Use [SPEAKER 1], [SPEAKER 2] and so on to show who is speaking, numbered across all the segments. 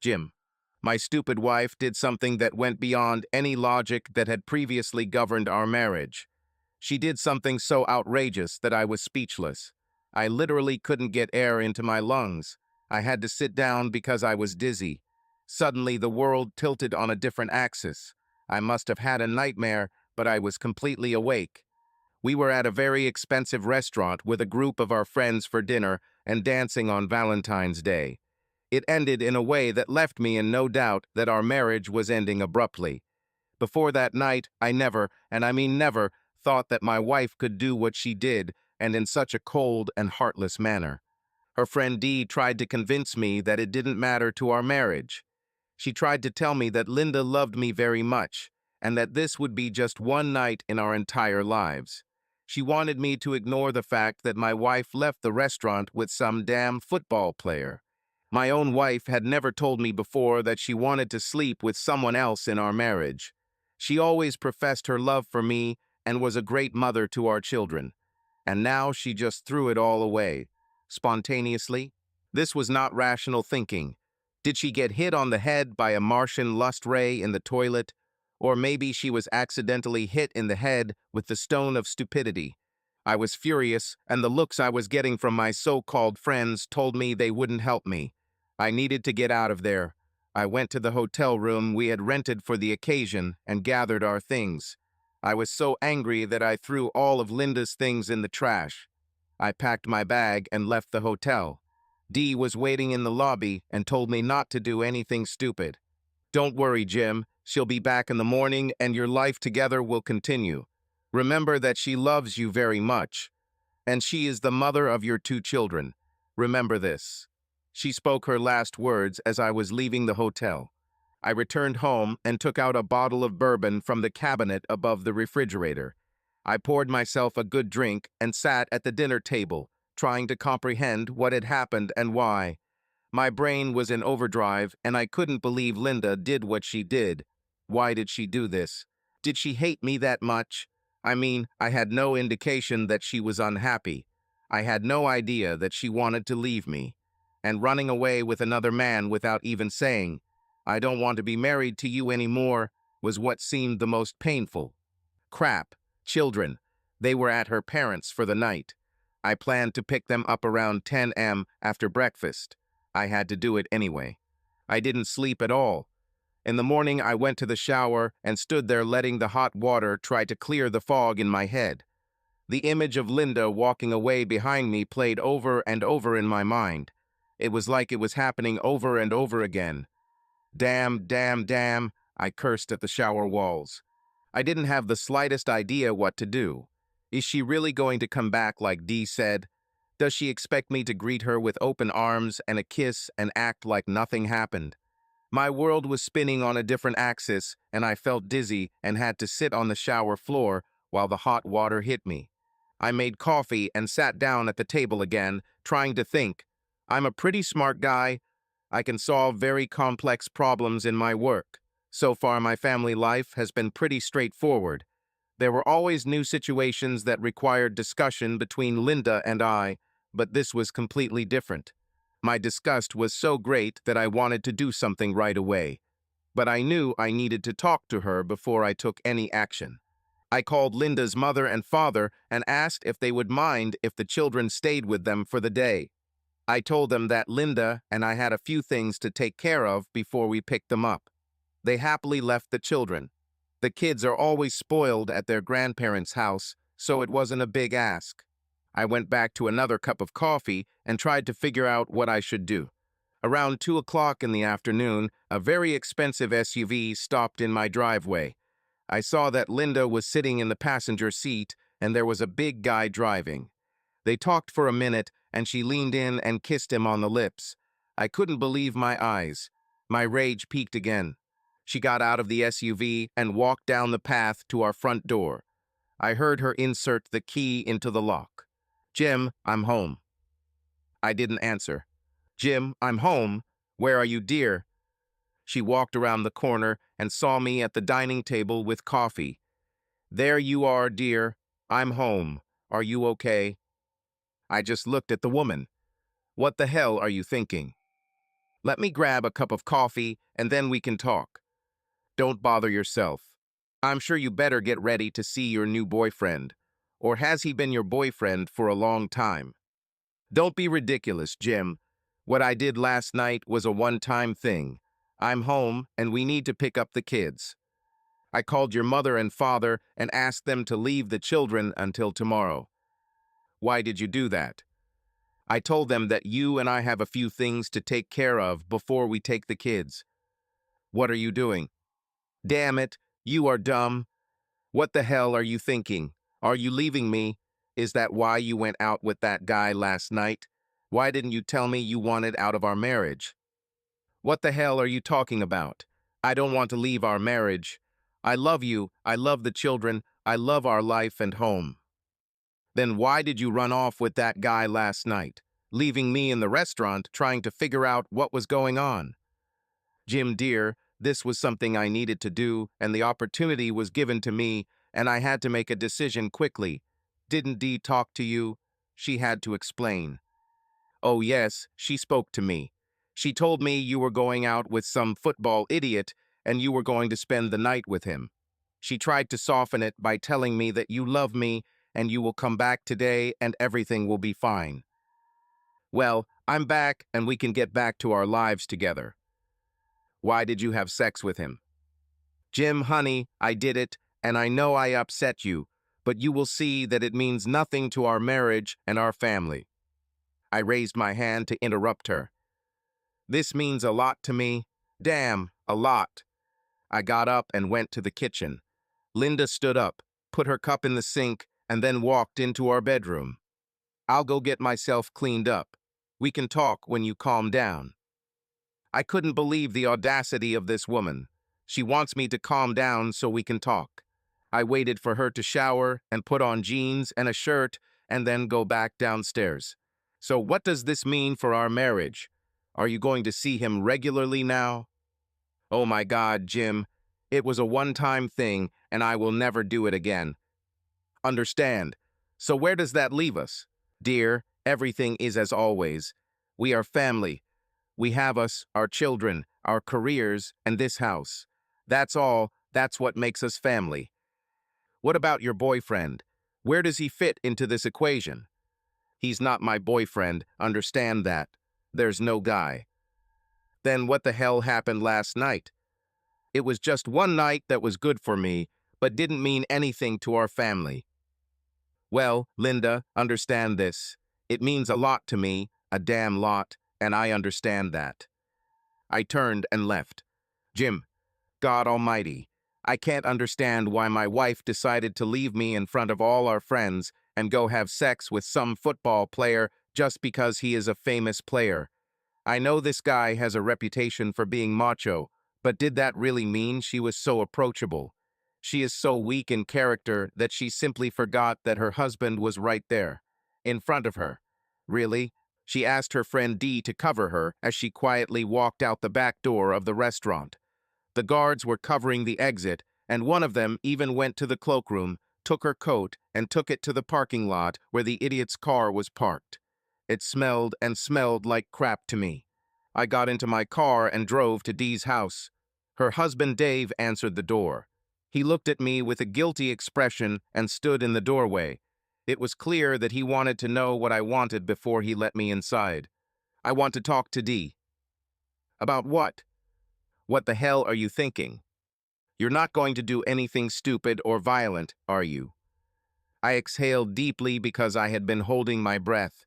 [SPEAKER 1] Jim. My stupid wife did something that went beyond any logic that had previously governed our marriage. She did something so outrageous that I was speechless. I literally couldn't get air into my lungs. I had to sit down because I was dizzy. Suddenly, the world tilted on a different axis. I must have had a nightmare, but I was completely awake. We were at a very expensive restaurant with a group of our friends for dinner and dancing on Valentine's Day. It ended in a way that left me in no doubt that our marriage was ending abruptly. Before that night, I never, and I mean never, thought that my wife could do what she did, and in such a cold and heartless manner. Her friend Dee tried to convince me that it didn't matter to our marriage. She tried to tell me that Linda loved me very much, and that this would be just one night in our entire lives. She wanted me to ignore the fact that my wife left the restaurant with some damn football player. My own wife had never told me before that she wanted to sleep with someone else in our marriage. She always professed her love for me and was a great mother to our children. And now she just threw it all away. Spontaneously? This was not rational thinking. Did she get hit on the head by a Martian lust ray in the toilet? Or maybe she was accidentally hit in the head with the stone of stupidity. I was furious, and the looks I was getting from my so-called friends told me they wouldn't help me. I needed to get out of there. I went to the hotel room we had rented for the occasion and gathered our things. I was so angry that I threw all of Linda's things in the trash. I packed my bag and left the hotel. Dee was waiting in the lobby and told me not to do anything stupid. Don't worry, Jim. She'll be back in the morning and your life together will continue. Remember that she loves you very much. And she is the mother of your 2 children. Remember this. She spoke her last words as I was leaving the hotel. I returned home and took out a bottle of bourbon from the cabinet above the refrigerator. I poured myself a good drink and sat at the dinner table, trying to comprehend what had happened and why. My brain was in overdrive, and I couldn't believe Linda did what she did. Why did she do this? Did she hate me that much? I mean, I had no indication that she was unhappy. I had no idea that she wanted to leave me. And running away with another man without even saying, "I don't want to be married to you anymore," was what seemed the most painful. Crap. Children. They were at her parents' for the night. I planned to pick them up around 10 a.m. after breakfast. I had to do it anyway. I didn't sleep at all. In the morning, I went to the shower and stood there letting the hot water try to clear the fog in my head. The image of Linda walking away behind me played over and over in my mind. It was like it was happening over and over again. Damn, damn, damn, I cursed at the shower walls. I didn't have the slightest idea what to do. Is she really going to come back like Dee said? Does she expect me to greet her with open arms and a kiss and act like nothing happened? My world was spinning on a different axis, and I felt dizzy and had to sit on the shower floor while the hot water hit me. I made coffee and sat down at the table again, trying to think. I'm a pretty smart guy. I can solve very complex problems in my work. So far, my family life has been pretty straightforward. There were always new situations that required discussion between Linda and I, but this was completely different. My disgust was so great that I wanted to do something right away. But I knew I needed to talk to her before I took any action. I called Linda's mother and father and asked if they would mind if the children stayed with them for the day. I told them that Linda and I had a few things to take care of before we picked them up. They happily left the children. The kids are always spoiled at their grandparents' house, so it wasn't a big ask. I went back to another cup of coffee and tried to figure out what I should do. Around 2 o'clock in the afternoon, a very expensive SUV stopped in my driveway. I saw that Linda was sitting in the passenger seat and there was a big guy driving. They talked for a minute and she leaned in and kissed him on the lips. I couldn't believe my eyes. My rage peaked again. She got out of the SUV and walked down the path to our front door. I heard her insert the key into the lock. "Jim, I'm home." I didn't answer. "Jim, I'm home. Where are you, dear?" She walked around the corner and saw me at the dining table with coffee. "There you are, dear. I'm home. Are you okay?" I just looked at the woman. What the hell are you thinking? Let me grab a cup of coffee and then we can talk. Don't bother yourself. I'm sure you better get ready to see your new boyfriend. Or has he been your boyfriend for a long time? Don't be ridiculous, Jim. What I did last night was a one-time thing. I'm home and we need to pick up the kids. I called your mother and father and asked them to leave the children until tomorrow. Why did you do that? I told them that you and I have a few things to take care of before we take the kids. What are you doing? Damn it, you are dumb. What the hell are you thinking? Are you leaving me? Is that why you went out with that guy last night? Why didn't you tell me you wanted out of our marriage? What the hell are you talking about? I don't want to leave our marriage. I love you, I love the children, I love our life and home. Then why did you run off with that guy last night, leaving me in the restaurant trying to figure out what was going on? Jim, dear, this was something I needed to do, and the opportunity was given to me, and I had to make a decision quickly. Didn't Dee talk to you? She had to explain. Oh yes, she spoke to me. She told me you were going out with some football idiot and you were going to spend the night with him. She tried to soften it by telling me that you love me and you will come back today and everything will be fine. Well, I'm back and we can get back to our lives together. Why did you have sex with him? Jim, honey, I did it, and I know I upset you, but you will see that it means nothing to our marriage and our family. I raised my hand to interrupt her. This means a lot to me. Damn, a lot. I got up and went to the kitchen. Linda stood up, put her cup in the sink, and then walked into our bedroom. I'll go get myself cleaned up. We can talk when you calm down. I couldn't believe the audacity of this woman. She wants me to calm down so we can talk. I waited for her to shower and put on jeans and a shirt and then go back downstairs. So what does this mean for our marriage? Are you going to see him regularly now? Oh my God, Jim. It was a one-time thing and I will never do it again. Understand. So where does that leave us? Dear, everything is as always. We are family. We have us, our children, our careers, and this house. That's all. That's what makes us family. What about your boyfriend? Where does he fit into this equation? He's not my boyfriend, understand that. There's no guy. Then what the hell happened last night? It was just one night that was good for me, but didn't mean anything to our family. Well, Linda, understand this. It means a lot to me, a damn lot, and I understand that. I turned and left. Jim, God Almighty, I can't understand why my wife decided to leave me in front of all our friends and go have sex with some football player just because he is a famous player. I know this guy has a reputation for being macho, but did that really mean she was so approachable? She is so weak in character that she simply forgot that her husband was right there, in front of her. Really? She asked her friend Dee to cover her as she quietly walked out the back door of the restaurant. The guards were covering the exit, and one of them even went to the cloakroom, took her coat, and took it to the parking lot where the idiot's car was parked. It smelled and smelled like crap to me. I got into my car and drove to Dee's house. Her husband Dave answered the door. He looked at me with a guilty expression and stood in the doorway. It was clear that he wanted to know what I wanted before he let me inside. I want to talk to Dee. About what? What the hell are you thinking? You're not going to do anything stupid or violent, are you? I exhaled deeply because I had been holding my breath.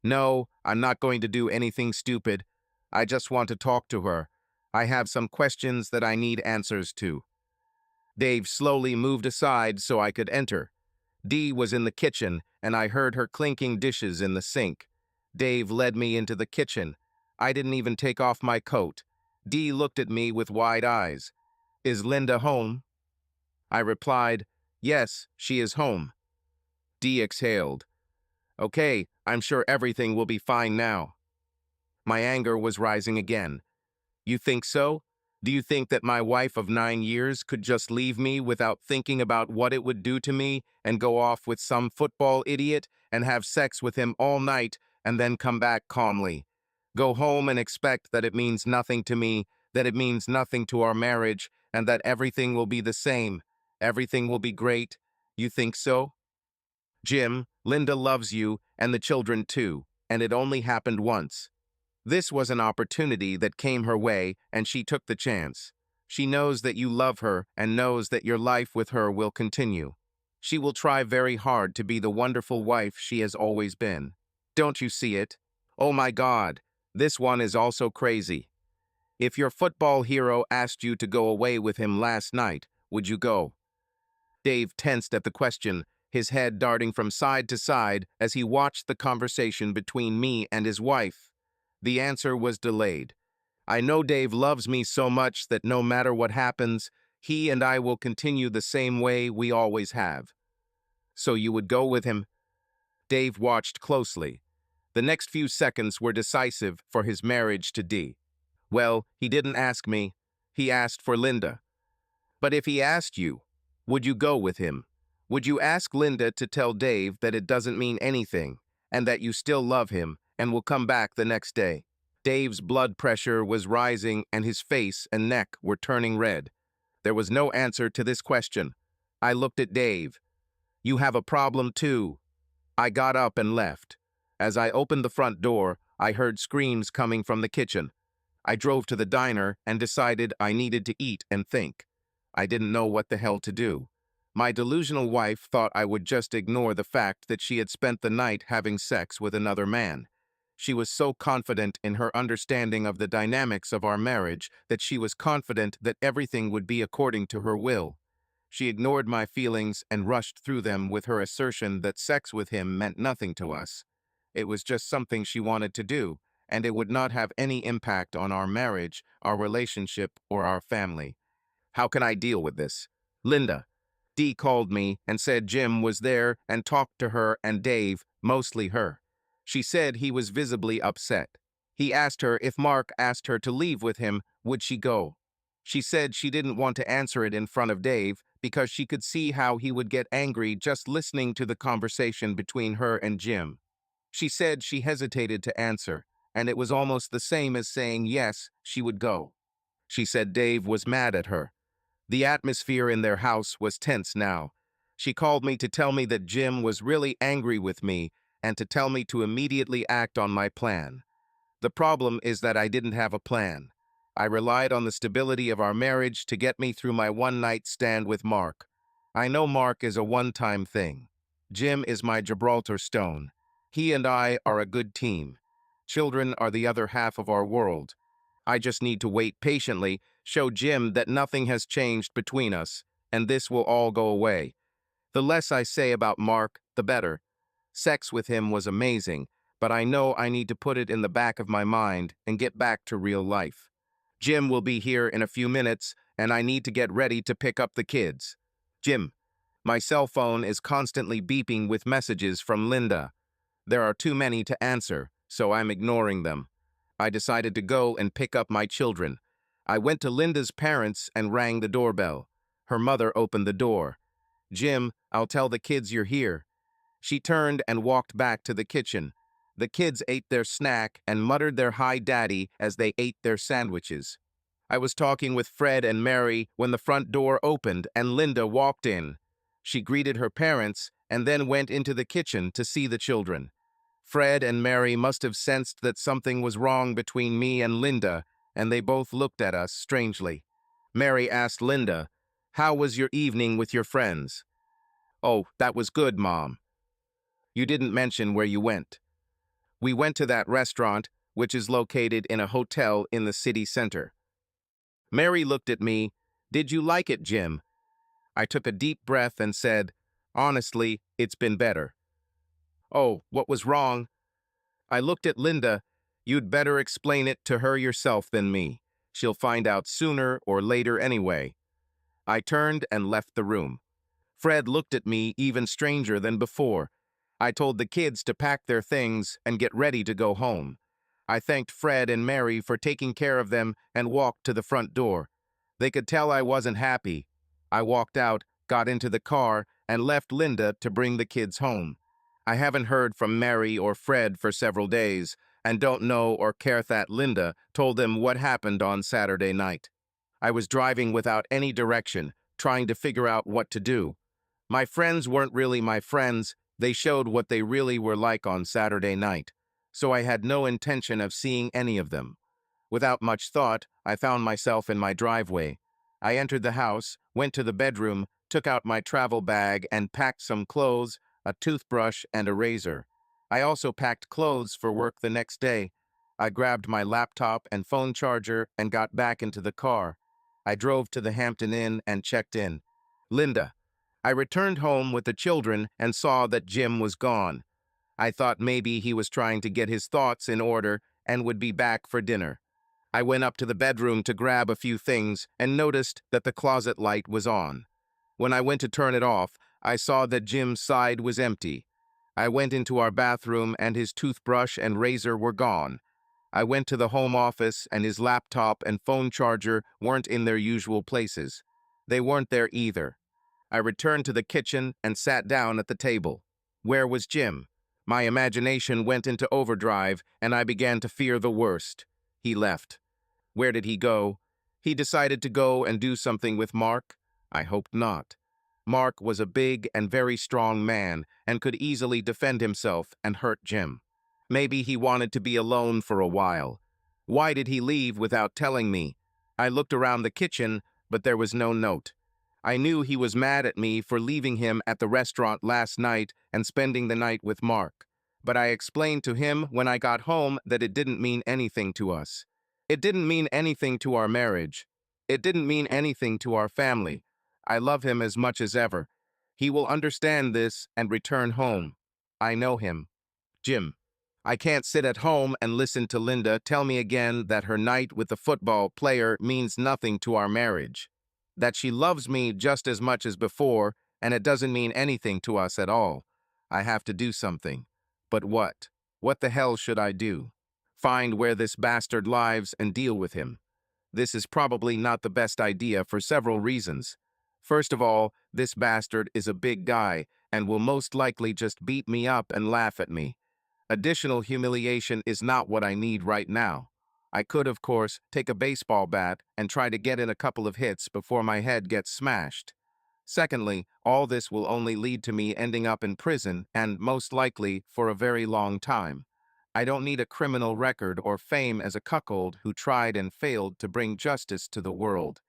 [SPEAKER 1] No, I'm not going to do anything stupid. I just want to talk to her. I have some questions that I need answers to. Dave slowly moved aside so I could enter. Dee was in the kitchen, and I heard her clinking dishes in the sink. Dave led me into the kitchen. I didn't even take off my coat. Dee looked at me with wide eyes. Is Linda home? I replied, yes, she is home. Dee exhaled. Okay, I'm sure everything will be fine now. My anger was rising again. You think so? Do you think that my wife of 9 years could just leave me without thinking about what it would do to me and go off with some football idiot and have sex with him all night and then come back calmly? Go home and expect that it means nothing to me, that it means nothing to our marriage, and that everything will be the same. Everything will be great. You think so? Jim, Linda loves you, and the children too, and it only happened once. This was an opportunity that came her way, and she took the chance. She knows that you love her and knows that your life with her will continue. She will try very hard to be the wonderful wife she has always been. Don't you see it? Oh my God, this one is also crazy. If your football hero asked you to go away with him last night, would you go? Dave tensed at the question, his head darting from side to side as he watched the conversation between me and his wife. The answer was delayed. I know Dave loves me so much that no matter what happens, he and I will continue the same way we always have. So you would go with him? Dave watched closely. The next few seconds were decisive for his marriage to Dee. Well, he didn't ask me. He asked for Linda. But if he asked you, would you go with him? Would you ask Linda to tell Dave that it doesn't mean anything, and that you still love him, and will come back the next day? Dave's blood pressure was rising and his face and neck were turning red. There was no answer to this question. I looked at Dave. You have a problem too. I got up and left. As I opened the front door, I heard screams coming from the kitchen. I drove to the diner and decided I needed to eat and think. I didn't know what the hell to do. My delusional wife thought I would just ignore the fact that she had spent the night having sex with another man. She was so confident in her understanding of the dynamics of our marriage that she was confident that everything would be according to her will. She ignored my feelings and rushed through them with her assertion that sex with him meant nothing to us. It was just something she wanted to do, and it would not have any impact on our marriage, our relationship, or our family. How can I deal with this? Linda. Dee called me and said Jim was there and talked to her and Dave, mostly her. She said he was visibly upset. He asked her if Mark asked her to leave with him, would she go? She said she didn't want to answer it in front of Dave because she could see how he would get angry just listening to the conversation between her and Jim. She said she hesitated to answer, and it was almost the same as saying yes, she would go. She said Dave was mad at her. The atmosphere in their house was tense now. She called me to tell me that Jim was really angry with me and to tell me to immediately act on my plan. The problem is that I didn't have a plan. I relied on the stability of our marriage to get me through my one-night stand with Mark. I know Mark is a one-time thing. Jim is my Gibraltar stone. He and I are a good team. Children are the other half of our world. I just need to wait patiently, show Jim that nothing has changed between us, and this will all go away. The less I say about Mark, the better. Sex with him was amazing, but I know I need to put it in the back of my mind and get back to real life. Jim will be here in a few minutes, and I need to get ready to pick up the kids. Jim, my cell phone is constantly beeping with messages from Linda. There are too many to answer, so I'm ignoring them. I decided to go and pick up my children. I went to Linda's parents and rang the doorbell. Her mother opened the door. Jim, I'll tell the kids you're here. She turned and walked back to the kitchen. The kids ate their snack and muttered their hi daddy as they ate their sandwiches. I was talking with Fred and Mary when the front door opened and Linda walked in. She greeted her parents and then went into the kitchen to see the children. Fred and Mary must have sensed that something was wrong between me and Linda, and they both looked at us strangely. Mary asked Linda, "How was your evening with your friends?" "Oh, that was good, Mom." "You didn't mention where you went." "We went to that restaurant, which is located in a hotel in the city center." Mary looked at me. "Did you like it, Jim?" I took a deep breath and said, "Honestly, it's been better." "Oh, what was wrong?" I looked at Linda. "You'd better explain it to her yourself than me. She'll find out sooner or later anyway." I turned and left the room. Fred looked at me even stranger than before. I told the kids to pack their things and get ready to go home. I thanked Fred and Mary for taking care of them and walked to the front door. They could tell I wasn't happy. I walked out, got into the car, and left Linda to bring the kids home. I haven't heard from Mary or Fred for several days. and don't know or care that Linda told them what happened on Saturday night. I was driving without any direction, trying to figure out what to do. My friends weren't really my friends, they showed what they really were like on Saturday night, so I had no intention of seeing any of them. Without much thought, I found myself in my driveway. I entered the house, went to the bedroom, took out my travel bag and packed some clothes, a toothbrush, and a razor. I also packed clothes for work the next day. I grabbed my laptop and phone charger and got back into the car. I drove to the Hampton Inn and checked in. Linda. I returned home with the children and saw that Jim was gone. I thought maybe he was trying to get his thoughts in order and would be back for dinner. I went up to the bedroom to grab a few things and noticed that the closet light was on. When I went to turn it off, I saw that Jim's side was empty. I went into our bathroom and his toothbrush and razor were gone. I went to the home office and his laptop and phone charger weren't in their usual places. They weren't there either. I returned to the kitchen and sat down at the table. Where was Jim? My imagination went into overdrive and I began to fear the worst. He left. Where did he go? He decided to go and do something with Mark? I hoped not. Mark was a big and very strong man and could easily defend himself and hurt Jim. Maybe he wanted to be alone for a while. Why did he leave without telling me? I looked around the kitchen, but there was no note. I knew he was mad at me for leaving him at the restaurant last night and spending the night with Mark. But I explained to him when I got home that it didn't mean anything to us. It didn't mean anything to our marriage. It didn't mean anything to our family. I love him as much as ever. He will understand this and return home. I know him. Jim. I can't sit at home and listen to Linda tell me again that her night with the football player means nothing to our marriage. That she loves me just as much as before, and it doesn't mean anything to us at all. I have to do something. But what? What the hell should I do? Find where this bastard lives and deal with him. This is probably not the best idea for several reasons. First of all, this bastard is a big guy and will most likely just beat me up and laugh at me. Additional humiliation is not what I need right now. I could, of course, take a baseball bat and try to get in a couple of hits before my head gets smashed. Secondly, all this will only lead to me ending up in prison and, most likely, for a very long time. I don't need a criminal record or fame as a cuckold who tried and failed to bring justice to the world.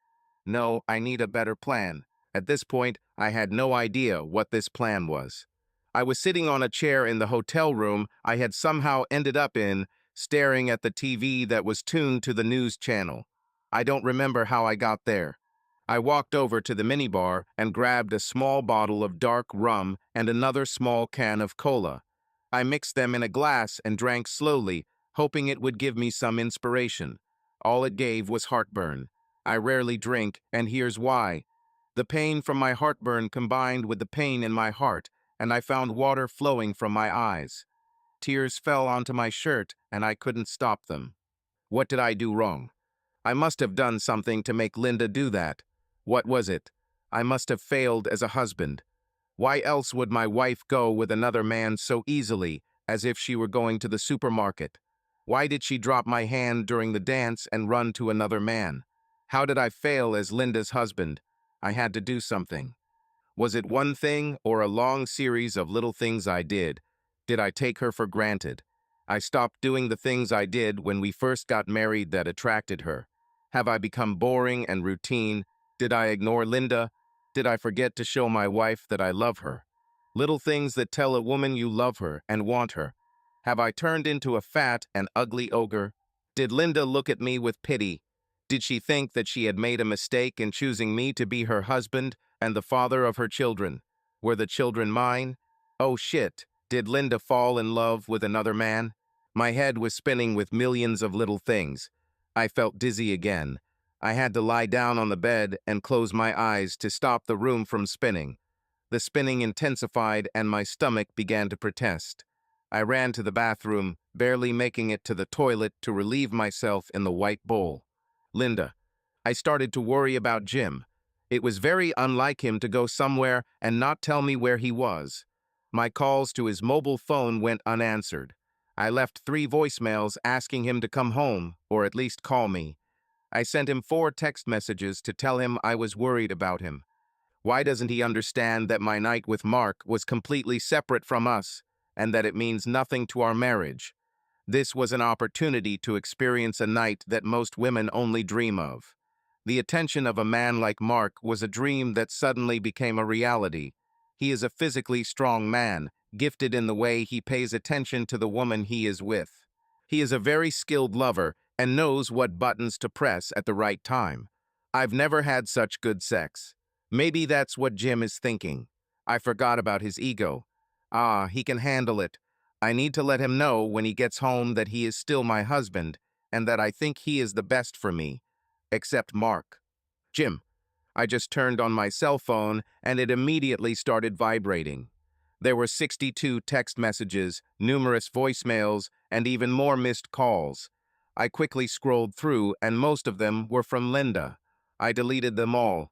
[SPEAKER 1] No, I need a better plan. At this point, I had no idea what this plan was. I was sitting on a chair in the hotel room I had somehow ended up in, staring at the TV that was tuned to the news channel. I don't remember how I got there. I walked over to the minibar and grabbed a small bottle of dark rum and another small can of cola. I mixed them in a glass and drank slowly, hoping it would give me some inspiration. All it gave was heartburn. I rarely drink, and here's why. The pain from my heartburn combined with the pain in my heart, and I found water flowing from my eyes. Tears fell onto my shirt, and I couldn't stop them. What did I do wrong? I must have done something to make Linda do that. What was it? I must have failed as a husband. Why else would my wife go with another man so easily, as if she were going to the supermarket? Why did she drop my hand during the dance and run to another man? How did I fail as Linda's husband? I had to do something. Was it one thing or a long series of little things I did? Did I take her for granted? I stopped doing the things I did when we first got married that attracted her. Have I become boring and routine? Did I ignore Linda? Did I forget to show my wife that I love her? Little things that tell a woman you love her and want her. Have I turned into a fat and ugly ogre? Did Linda look at me with pity? Did she think that she had made a mistake in choosing me to be her husband and the father of her children? Were the children mine? Oh shit, did Linda fall in love with another man? My head was spinning with millions of little things. I felt dizzy again. I had to lie down on the bed and close my eyes to stop the room from spinning. The spinning intensified and my stomach began to protest. I ran to the bathroom, barely making it to the toilet to relieve myself in the white bowl. Linda. I started to worry about Jim. It was very unlike him to go somewhere and not tell me where he was. My calls to his mobile phone went unanswered. I left 3 voicemails asking him to come home, or at least call me. I sent him 4 text messages to tell him I was worried about him. Why doesn't he understand that my night with Mark was completely separate from us, and that it means nothing to our marriage? This was an opportunity to experience a night that most women only dream of. The attention of a man like Mark was a dream that suddenly became a reality. He is a physically strong man, gifted in the way he pays attention to the woman he is with. He is a very skilled lover and knows what buttons to press at the right time. I've never had such good sex. Maybe that's what Jim is thinking. I forgot about his ego. Ah, he can handle it. I need to let him know when he gets home that he is still my husband and that I think he is the best for me. Except Mark. Jim. I just turned on my cell phone and it immediately started vibrating. There were 62 text messages, numerous voicemails, and even more missed calls. I quickly scrolled through and most of them were from Linda. I deleted them all.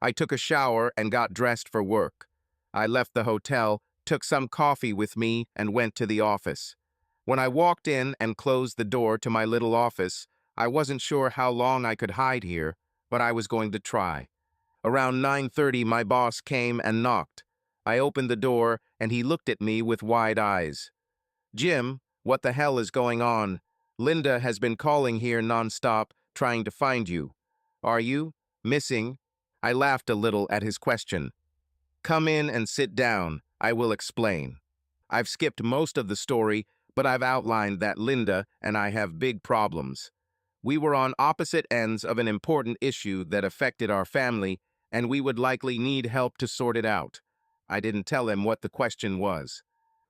[SPEAKER 1] I took a shower and got dressed for work. I left the hotel, took some coffee with me, and went to the office. When I walked in and closed the door to my little office, I wasn't sure how long I could hide here, but I was going to try. Around 9:30, my boss came and knocked. I opened the door, and he looked at me with wide eyes. Jim, what the hell is going on? Linda has been calling here nonstop, trying to find you. Are you missing? I laughed a little at his question. Come in and sit down. I will explain. I've skipped most of the story, but I've outlined that Linda and I have big problems. We were on opposite ends of an important issue that affected our family, and we would likely need help to sort it out. I didn't tell him what the question was.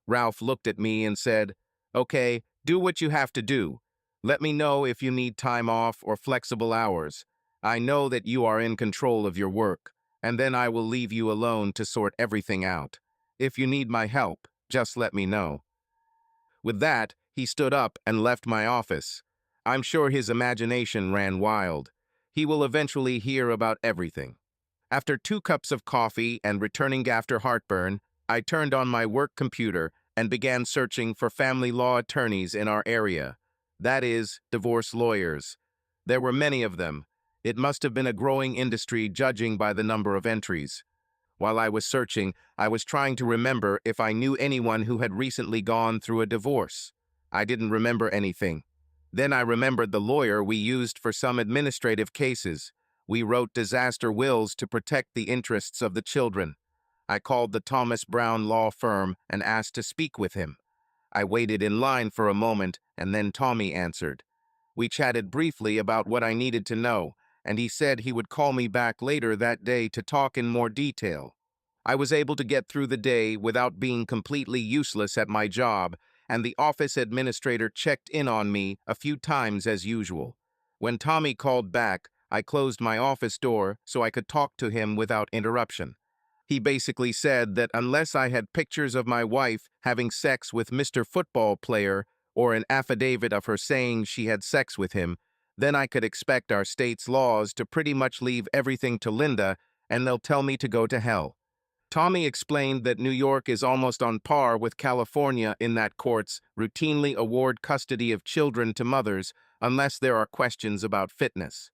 [SPEAKER 1] Ralph looked at me and said, Okay, do what you have to do. Let me know if you need time off or flexible hours. I know that you are in control of your work, and then I will leave you alone to sort everything out. If you need my help, just let me know. With that, he stood up and left my office. I'm sure his imagination ran wild. He will eventually hear about everything. After 2 cups of coffee and returning after heartburn, I turned on my work computer and began searching for family law attorneys in our area. That is, divorce lawyers. There were many of them. It must have been a growing industry judging by the number of entries. While I was searching, I was trying to remember if I knew anyone who had recently gone through a divorce. I didn't remember anything. Then I remembered the lawyer we used for some administrative cases. We wrote disaster wills to protect the interests of the children. I called the Thomas Brown law firm and asked to speak with him. I waited in line for a moment, and then Tommy answered. We chatted briefly about what I needed to know, and he said he would call me back later that day to talk in more detail. I was able to get through the day without being completely useless at my job, and the office administrator checked in on me a few times as usual. When Tommy called back, I closed my office door so I could talk to him without interruption. He basically said that unless I had pictures of my wife having sex with Mr. Football Player or an affidavit of her saying she had sex with him, then I could expect our state's laws to pretty much leave everything to Linda and they'll tell me to go to hell. Tommy explained that New York is almost on par with California in that courts routinely award custody of children to mothers unless there are questions about fitness.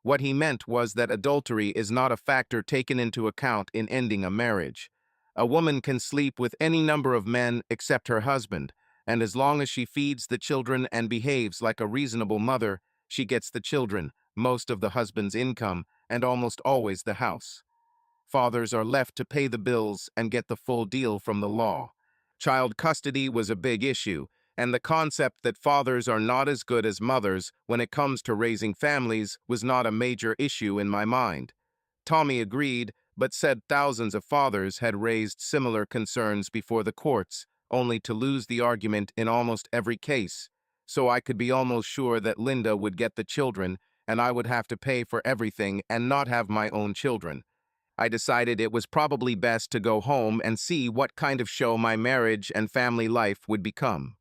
[SPEAKER 1] What he meant was that adultery is not a factor taken into account in ending a marriage. A woman can sleep with any number of men except her husband, and as long as she feeds the children and behaves like a reasonable mother, she gets the children, most of the husband's income, and almost always the house. Fathers are left to pay the bills and get the full deal from the law. Child custody was a big issue, and the concept that fathers are not as good as mothers when it comes to raising families was not a major issue in my mind. Tommy agreed, but said thousands of fathers had raised similar concerns before the courts, only to lose the argument in almost every case. So I could be almost sure that Linda would get the children, and I would have to pay for everything and not have my own children. I decided it was probably best to go home and see what kind of show my marriage and family life would become.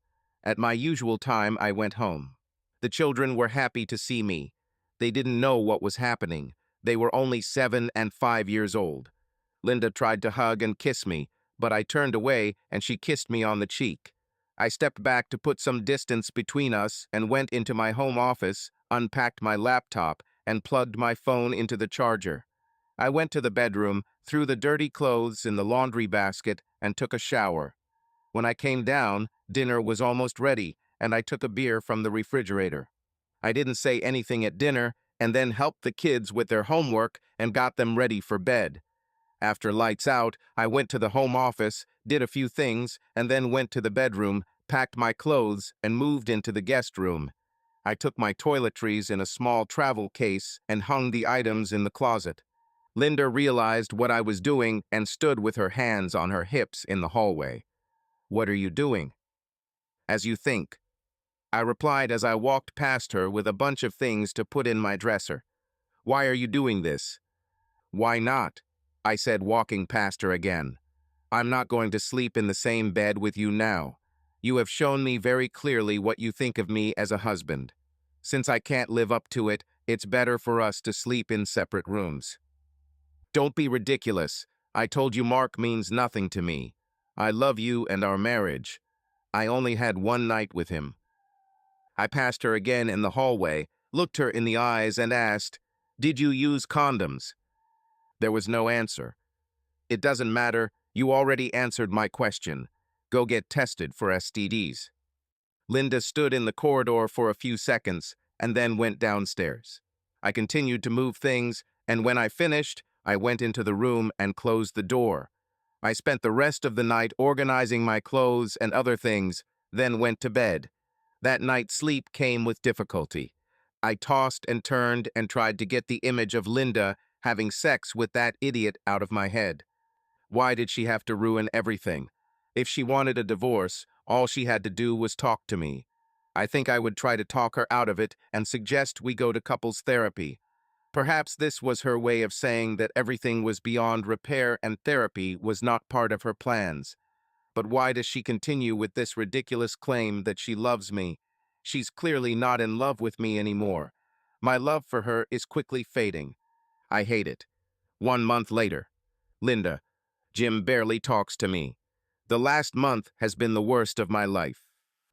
[SPEAKER 1] At my usual time, I went home. The children were happy to see me. They didn't know what was happening. They were only 7 and 5 years old. Linda tried to hug and kiss me, but I turned away and she kissed me on the cheek. I stepped back to put some distance between us and went into my home office, unpacked my laptop, and plugged my phone into the charger. I went to the bedroom, threw the dirty clothes in the laundry basket, and took a shower. When I came down, dinner was almost ready, and I took a beer from the refrigerator. I didn't say anything at dinner, and then helped the kids with their homework and got them ready for bed. After lights out, I went to the home office, did a few things, and then went to the bedroom, packed my clothes, and moved into the guest room. I took my toiletries in a small travel case and hung the items in the closet. Linda realized what I was doing and stood with her hands on her hips in the hallway. "What are you doing?" "As you think," I replied as I walked past her with a bunch of things to put in my dresser. "Why are you doing this?" "Why not?" I said, walking past her again. "I'm not going to sleep in the same bed with you now. You have shown me very clearly what you think of me as a husband. Since I can't live up to it, it's better for us to sleep in separate rooms." "Don't be ridiculous. I told you Mark means nothing to me. I love you and our marriage. I only had one night with him." I passed her again in the hallway, looked her in the eyes, and asked, "Did you use condoms?" There was no answer. "It doesn't matter. You already answered my question. Go get tested for STDs." Linda stood in the corridor for a few seconds and then went downstairs. I continued to move things, and when I finished, I went into the room and closed the door. I spent the rest of the night organizing my clothes and other things, then went to bed. That night's sleep came with difficulty. I tossed and turned and tried to get the image of Linda having sex with that idiot out of my head. Why did she have to ruin everything? If she wanted a divorce, all she had to do was talk to me. I think I would try to talk her out of it and suggest we go to couples therapy. Perhaps this was her way of saying that everything was beyond repair and therapy was not part of her plans. But why does she continue with this ridiculous claim that she loves me? She's clearly not in love with me anymore. My love for her is quickly fading. I hate it. 1 month later. Linda, Jim barely talks to me. The last month has been the worst of my life.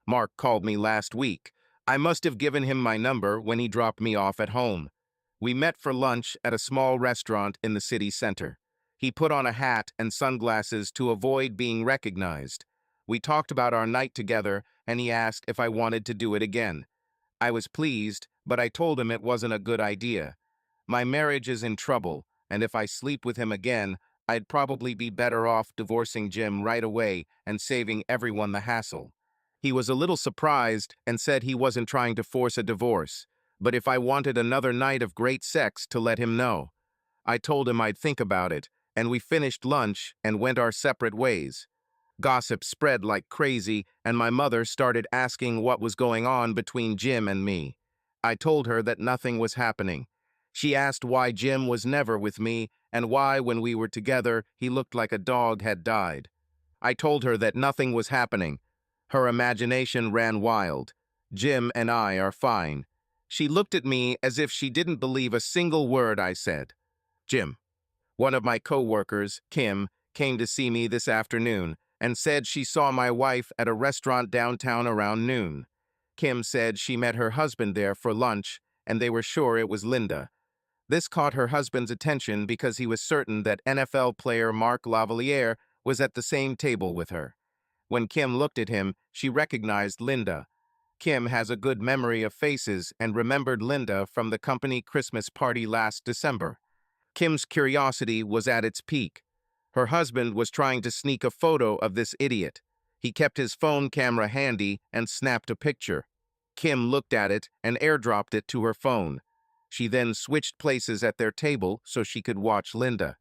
[SPEAKER 1] Mark called me last week. I must have given him my number when he dropped me off at home. We met for lunch at a small restaurant in the city center. He put on a hat and sunglasses to avoid being recognized. We talked about our night together, and he asked if I wanted to do it again. I was pleased, but I told him it wasn't a good idea. My marriage is in trouble, and if I sleep with him again, I'd probably be better off divorcing Jim right away and saving everyone the hassle. He was a little surprised and said he wasn't trying to force a divorce, but if I wanted another night of great sex, to let him know. I told him I'd think about it, and we finished lunch and went our separate ways. Gossip spread like crazy, and my mother started asking what was going on between Jim and me. I told her that nothing was happening. She asked why Jim was never with me and why, when we were together, he looked like a dog had died. I told her that nothing was happening. Her imagination ran wild. Jim and I are fine. She looked at me as if she didn't believe a single word I said. Jim. One of my co-workers, Kim, came to see me this afternoon and said she saw my wife at a restaurant downtown around noon. Kim said she met her husband there for lunch and they were sure it was Linda. This caught her husband's attention because he was certain that NFL player Mark Lavalier was at the same table with her. When Kim looked at him, she recognized Linda. Kim has a good memory of faces and remembered Linda from the company Christmas party last December. Kim's curiosity was at its peak. Her husband was trying to sneak a photo of this idiot. He kept his phone camera handy and snapped a picture. Kim looked at it and airdropped it to her phone. She then switched places at their table so she could watch Linda.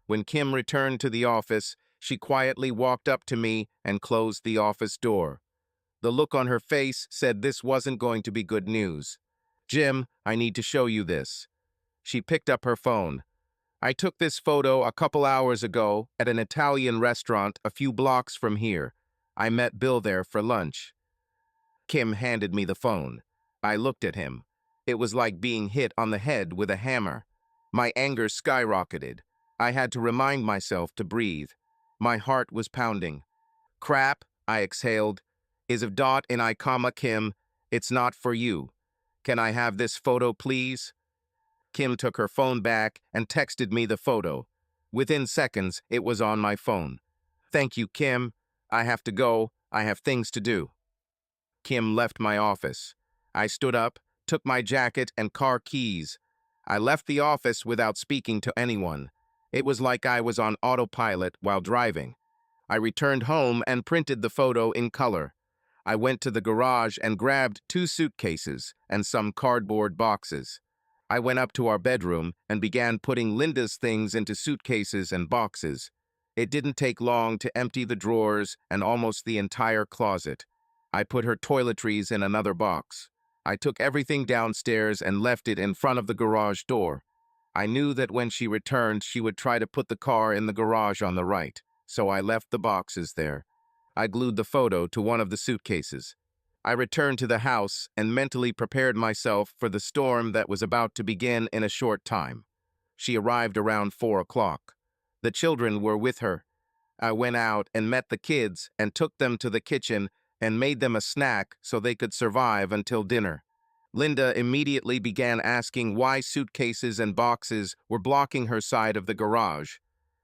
[SPEAKER 1] When Kim returned to the office, she quietly walked up to me and closed the office door. The look on her face said this wasn't going to be good news. "Jim, I need to show you this." She picked up her phone. "I took this photo a couple hours ago at an Italian restaurant a few blocks from here. I met Bill there for lunch." Kim handed me the phone. I looked at him. It was like being hit on the head with a hammer. My anger skyrocketed. I had to remind myself to breathe. My heart was pounding. "Crap," I exhaled. is of dot and I comma Kim, it's not for you. Can I have this photo, please? Kim took her phone back and texted me the photo. Within seconds, it was on my phone. Thank you, Kim. I have to go. I have things to do. Kim left my office. I stood up, took my jacket and car keys. I left the office without speaking to anyone. It was like I was on autopilot while driving. I returned home and printed the photo in color. I went to the garage and grabbed 2 suitcases and some cardboard boxes. I went up to our bedroom and began putting Linda's things into suitcases and boxes. It didn't take long to empty the drawers and almost the entire closet. I put her toiletries in another box. I took everything downstairs and left it in front of the garage door. I knew that when she returned, she would try to put the car in the garage on the right, so I left the boxes there. I glued the photo to one of the suitcases. I returned to the house and mentally prepared myself for the storm that was about to begin in a short time. She arrived around 4 o'clock. The children were with her. I went out and met the kids and took them to the kitchen and made them a snack so they could survive until dinner. Linda immediately began asking why suitcases and boxes were blocking her side of the garage.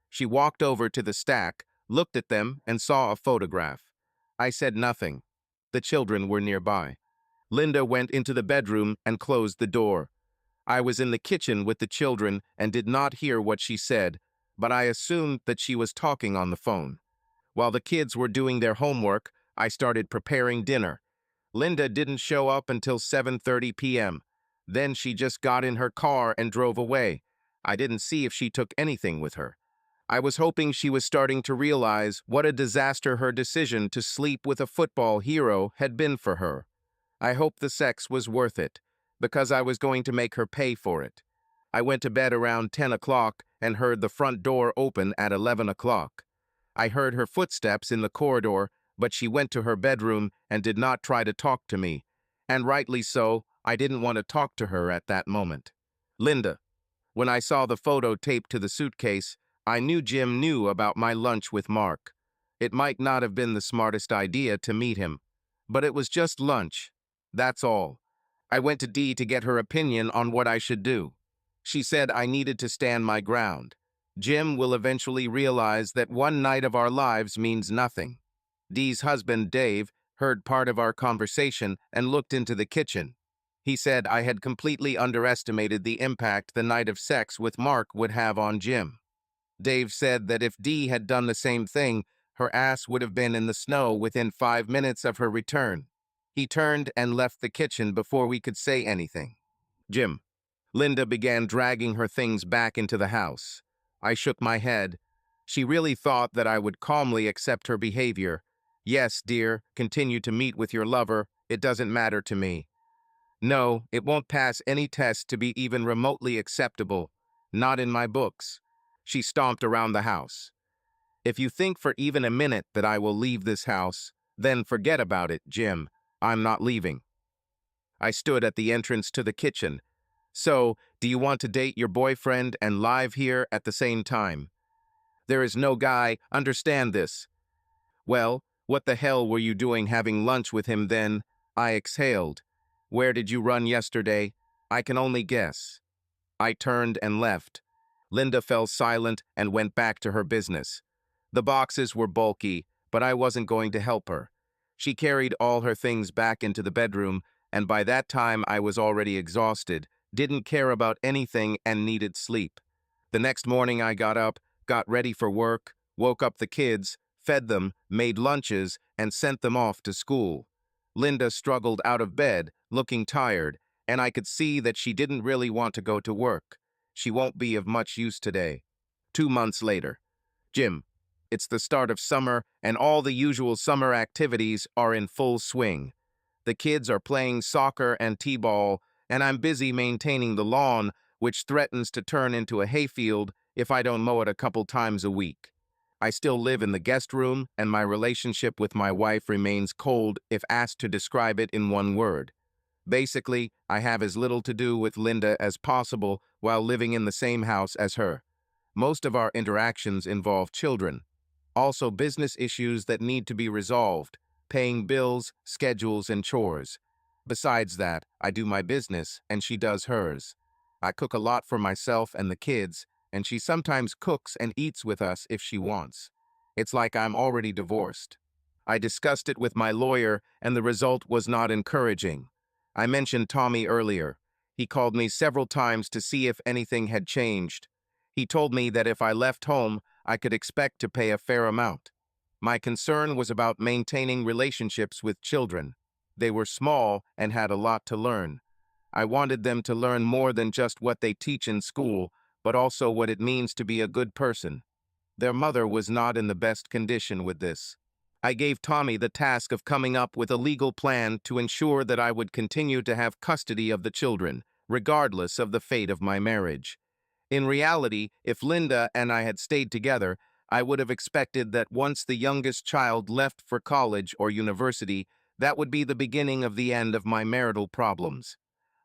[SPEAKER 1] She walked over to the stack, looked at them, and saw a photograph. I said nothing. The children were nearby. Linda went into the bedroom and closed the door. I was in the kitchen with the children and did not hear what she said, but I assumed that she was talking on the phone. While the kids were doing their homework, I started preparing dinner. Linda didn't show up until 7:30 p.m. Then she just got in her car and drove away. I didn't see if she took anything with her. I was hoping she was starting to realize what a disaster her decision to sleep with a football hero had been for her. I hoped the sex was worth it, because I was going to make her pay for it. I went to bed around 10 o'clock and heard the front door open at 11 o'clock. I heard her footsteps in the corridor, but she went to her bedroom and did not try to talk to me. And rightly so, I didn't want to talk to her at that moment. Linda. When I saw the photo taped to the suitcase, I knew Jim knew about my lunch with Mark. It might not have been the smartest idea to meet him, but it was just lunch. That's all. I went to Dee to get her opinion on what I should do. She said I needed to stand my ground. Jim will eventually realize that one night of our lives means nothing. Dee's husband, Dave, heard part of our conversation and looked into the kitchen. He said I had completely underestimated the impact the night of sex with Mark would have on Jim. Dave said that if Dee had done the same thing, her ass would have been in the snow within 5 minutes of her return. He turned and left the kitchen before we could say anything. Jim. Linda began dragging her things back into the house. I shook my head. She really thought that I would calmly accept her behavior. Yes, dear, continue to meet with your lover. It doesn't matter to me. No, it won't pass any test to be even remotely acceptable. Not in my books. She stomped around the house. If you think for even a minute that I will leave this house, then forget about it, Jim. I'm not leaving. I stood at the entrance to the kitchen. So, do you want to date your boyfriend and live here at the same time? There is no guy, understand this. Well, what the hell were you doing having lunch with him then? I exhaled. Where did you run yesterday? I can only guess. I turned and left. Linda fell silent and went back to her business. The boxes were bulky, but I wasn't going to help her. She carried all her things back into the bedroom, and by that time I was already exhausted, didn't care about anything, and needed sleep. The next morning I got up, got ready for work, woke up the kids, fed them, made lunches, and sent them off to school. Linda struggled out of bed, looking tired, and I could see that she didn't really want to go to work. She won't be of much use today. 2 months later. Jim. It's the start of summer, and all the usual summer activities are in full swing. The kids are playing soccer and t-ball, and I'm busy maintaining the lawn, which threatens to turn into a hayfield if I don't mow it a couple times a week. I still live in the guest room, and my relationship with my wife remains cold if asked to describe it in one word. Basically, I have as little to do with Linda as possible while living in the same house as her. Most of our interactions involve children. Also business issues that need to be resolved, paying bills, schedules, and chores. Besides that, I do my business, and she does hers. I cook a lot for myself and the kids, and she sometimes cooks and eats with us if she wants. It's like I'm already divorced. I discussed it with my lawyer, and the result was not encouraging. I mentioned Tommy earlier. He called me several times to see if anything had changed. He told me that if I left home, I could expect to pay a fair amount. My concern was about maintaining relationships with children. They were small and had a lot to learn. I wanted them to learn more than just what they teach in school, but also what it means to be a good person. Their mother was not in the best condition with this. I gave Tommy the task of coming up with a legal plan to ensure that I would continue to have custody of the children, regardless of the fate of my marriage. In reality, if Linda and I had stayed together, I would have expected that once the youngest child left for college or university, that would be the beginning of the end of my marital problems.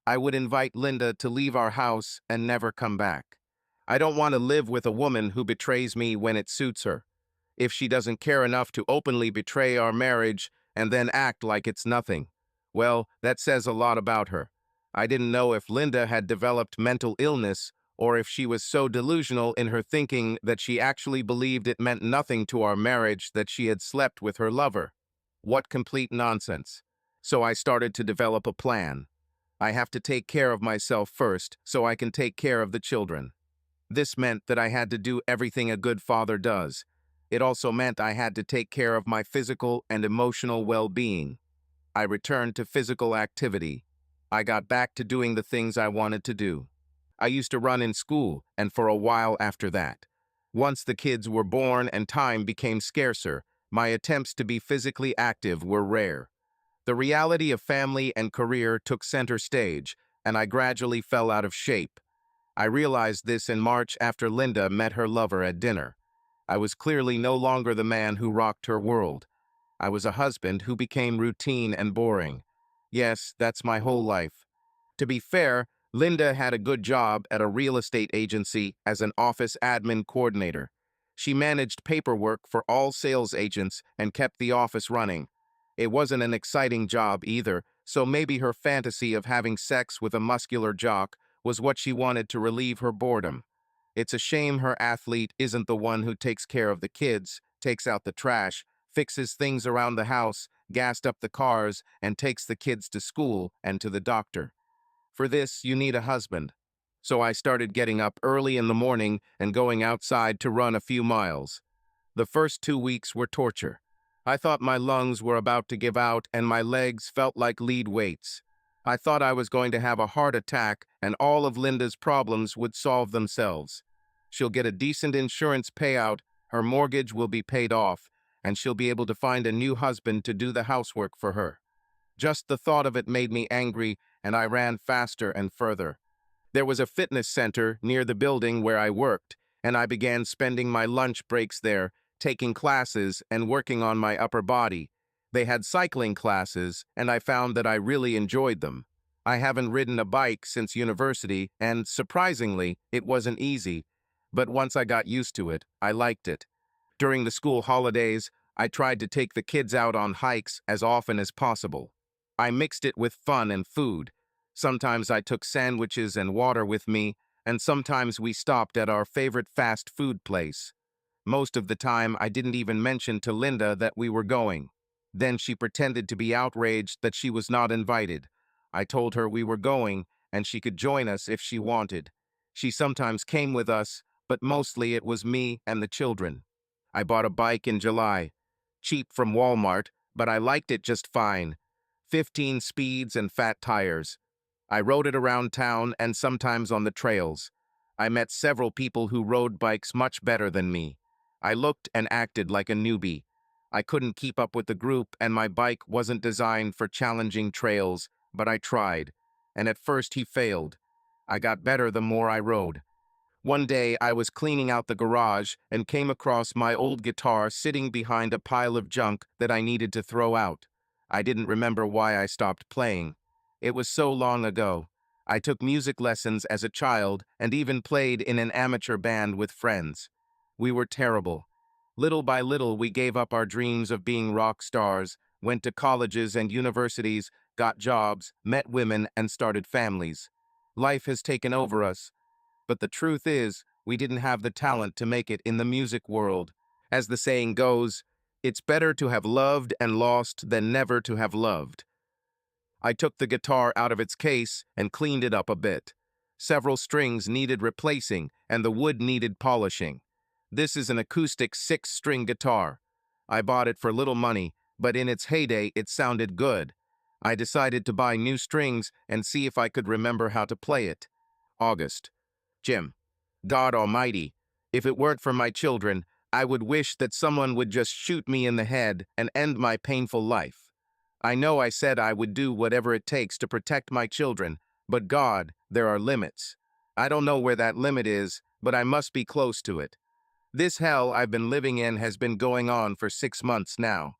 [SPEAKER 1] I would invite Linda to leave our house and never come back. I don't want to live with a woman who betrays me when it suits her. If she doesn't care enough to openly betray our marriage and then act like it's nothing, well, that says a lot about her. I didn't know if Linda had developed mental illness or if she was so delusional in her thinking that she actually believed it meant nothing to our marriage that she had slept with her lover. What complete nonsense. So I started to develop a plan. I have to take care of myself first so I can take care of the children. This meant that I had to do everything a good father does. It also meant I had to take care of my physical and emotional well-being. I returned to physical activity. I got back to doing the things I wanted to do. I used to run in school, and for a while after that. Once the kids were born and time became scarcer, my attempts to be physically active were rare. The reality of family and career took center stage, and I gradually fell out of shape. I realized this in March after Linda met her lover at dinner. I was clearly no longer the man who rocked her world. I was a husband who became routine and boring. Yes, that's my whole life. To be fair, Linda had a good job at a real estate agency as an office admin coordinator. She managed paperwork for all sales agents and kept the office running. It wasn't an exciting job either, so maybe her fantasy of having sex with a muscular jock was what she wanted to relieve her boredom. It's a shame her athlete isn't the one who takes care of the kids, takes out the trash, fixes things around the house, gassed up the cars, and takes the kids to school and to the doctor. For this, you need a husband. So I started getting up early in the morning and going outside to run a few miles. The first 2 weeks were torture. I thought my lungs were about to give out and my legs felt like lead weights. I thought I was going to have a heart attack and all of Linda's problems would solve themselves. She'll get a decent insurance payout, her mortgage will be paid off, and she'll be able to find a new husband to do the housework for her. Just the thought of it made me angry, and I ran faster and further. There was a fitness center near the building where I worked, and I began spending my lunch breaks there, taking classes and working on my upper body. They had cycling classes, and I found that I really enjoyed them. I haven't ridden a bike since university, and surprisingly, it wasn't easy. But once I got used to it, I liked it. During the school holidays, I tried to take the kids out on hikes as often as possible. I mixed it with fun and food. Sometimes I took sandwiches and water with me, and sometimes we stopped at our favorite fast food place. Most of the time, I didn't even mention to Linda that we were going. Then she pretended to be outraged that she was not invited. I told her we were going, and she could join us if she wanted. She sometimes came with us, but mostly it was me and the children. I bought a bike in July. Cheap from Walmart, but I liked it just fine. 15 speeds and fat tires. I rode it around town and sometimes on the trails. I met several people who rode bikes much better than me. I looked and acted like a newbie. I couldn't keep up with the group and my bike wasn't designed for challenging trails, but I tried. And at first he failed. I got better the more I rode. One day I was cleaning out the garage and came across my old guitar sitting behind a pile of junk that I needed to throw out. I didn't remember why I stopped playing. It was so long ago. I took music lessons as a child and even played in an amateur band with friends. We were terrible. Little by little we gave up our dreams of being rock stars, went to colleges and universities, got jobs, met women, and started families. Life has taken over us, but the truth is, we didn't have the talent to make it in the music world. As the saying goes, it's better to have loved and lost than never to have loved. I took the guitar out of its case and cleaned it up a bit. Several strings needed replacing, and the wood needed polishing. This is an acoustic 6-string guitar. I bought it for little money, but in its heyday it sounded good. I decided to buy new strings and see if I could remember how to play it. August. Jim, God Almighty, if it weren't for my children, I would wish that someone would just shoot me in the head and end my painful life. I know I said I would do whatever it takes to protect my children, but God, there are limits. I don't know where that limit is, but I must be close to it. This hell I've been living in has been going on for 6 months now.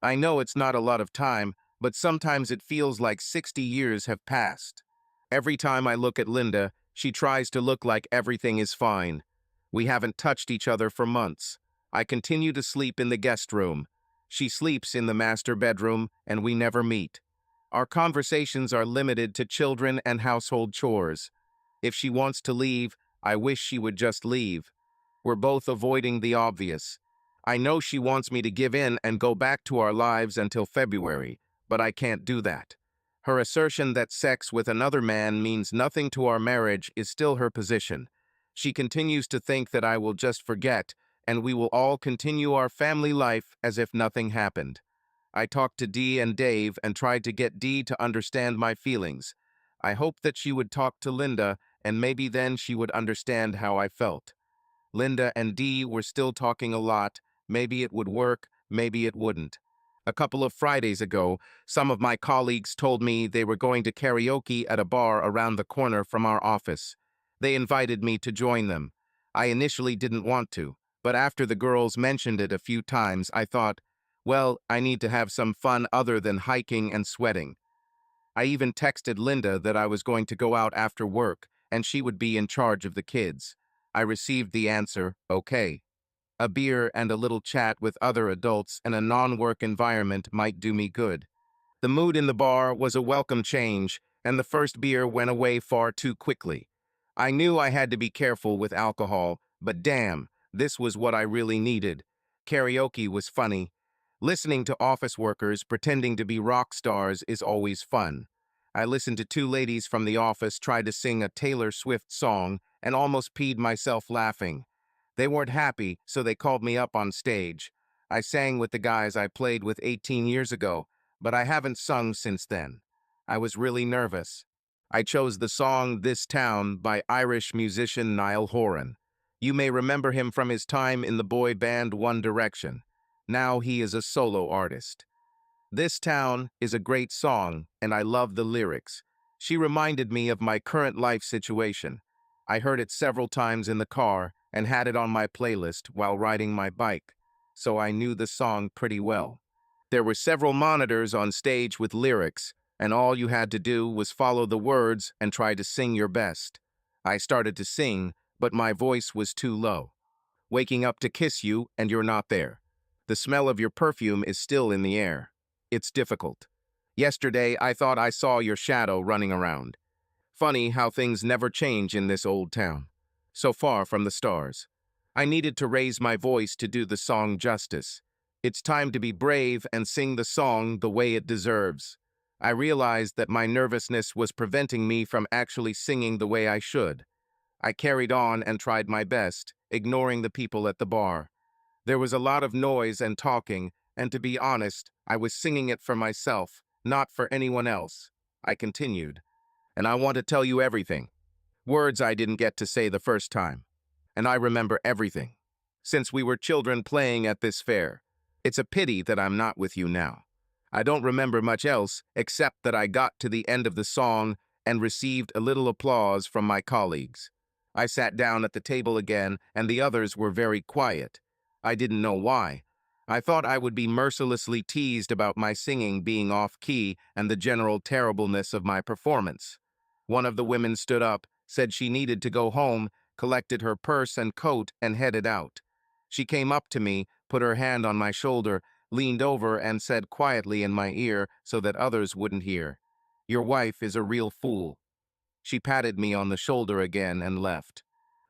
[SPEAKER 1] I know it's not a lot of time, but sometimes it feels like 60 years have passed. Every time I look at Linda, she tries to look like everything is fine. We haven't touched each other for months. I continue to sleep in the guest room. She sleeps in the master bedroom, and we never meet. Our conversations are limited to children and household chores. If she wants to leave, I wish she would just leave. We're both avoiding the obvious. I know she wants me to give in and go back to our lives until February, but I can't do that. Her assertion that sex with another man means nothing to our marriage is still her position. She continues to think that I will just forget, and we will all continue our family life as if nothing happened. I talked to Dee and Dave and tried to get Dee to understand my feelings. I hoped that she would talk to Linda, and maybe then she would understand how I felt. Linda and Dee were still talking a lot. Maybe it would work, maybe it wouldn't. A couple of Fridays ago, some of my colleagues told me they were going to karaoke at a bar around the corner from our office. They invited me to join them. I initially didn't want to, but after the girls mentioned it a few times, I thought, well, I need to have some fun other than hiking and sweating. I even texted Linda that I was going to go out after work, and she would be in charge of the kids. I received the answer, okay. A beer and a little chat with other adults in a non-work environment might do me good. The mood in the bar was a welcome change, and the first beer went away far too quickly. I knew I had to be careful with alcohol, but damn, this was what I really needed. Karaoke was funny. Listening to office workers pretending to be rock stars is always fun. I listened to two ladies from the office try to sing a Taylor Swift song and almost peed myself laughing. They weren't happy, so they called me up on stage. I sang with the guys I played with 18 years ago, but I haven't sung since then. I was really nervous. I chose the song This Town by Irish musician Niall Horan. You may remember him from his time in the boy band One Direction. Now he is a solo artist. This Town is a great song, and I love the lyrics. She reminded me of my current life situation. I heard it several times in the car and had it on my playlist while riding my bike, so I knew the song pretty well. There were several monitors on stage with lyrics, and all you had to do was follow the words and try to sing your best. I started to sing, but my voice was too low. Waking up to kiss you and you're not there. The smell of your perfume is still in the air. It's difficult. Yesterday, I thought I saw your shadow running around. Funny how things never change in this old town. So far from the stars. I needed to raise my voice to do the song justice. It's time to be brave and sing the song the way it deserves. I realized that my nervousness was preventing me from actually singing the way I should. I carried on and tried my best, ignoring the people at the bar. There was a lot of noise and talking, and to be honest, I was singing it for myself, not for anyone else. I continued. And I want to tell you everything. Words I didn't get to say the first time. And I remember everything. Since we were children playing at this fair. It's a pity that I'm not with you now. I don't remember much else except that I got to the end of the song and received a little applause from my colleagues. I sat down at the table again, and the others were very quiet. I didn't know why. I thought I would be mercilessly teased about my singing being off-key and the general terribleness of my performance. One of the women stood up, said she needed to go home, collected her purse and coat, and headed out. She came up to me, put her hand on my shoulder, leaned over and said quietly in my ear so that others wouldn't hear, "Your wife is a real fool." She patted me on the shoulder again and left.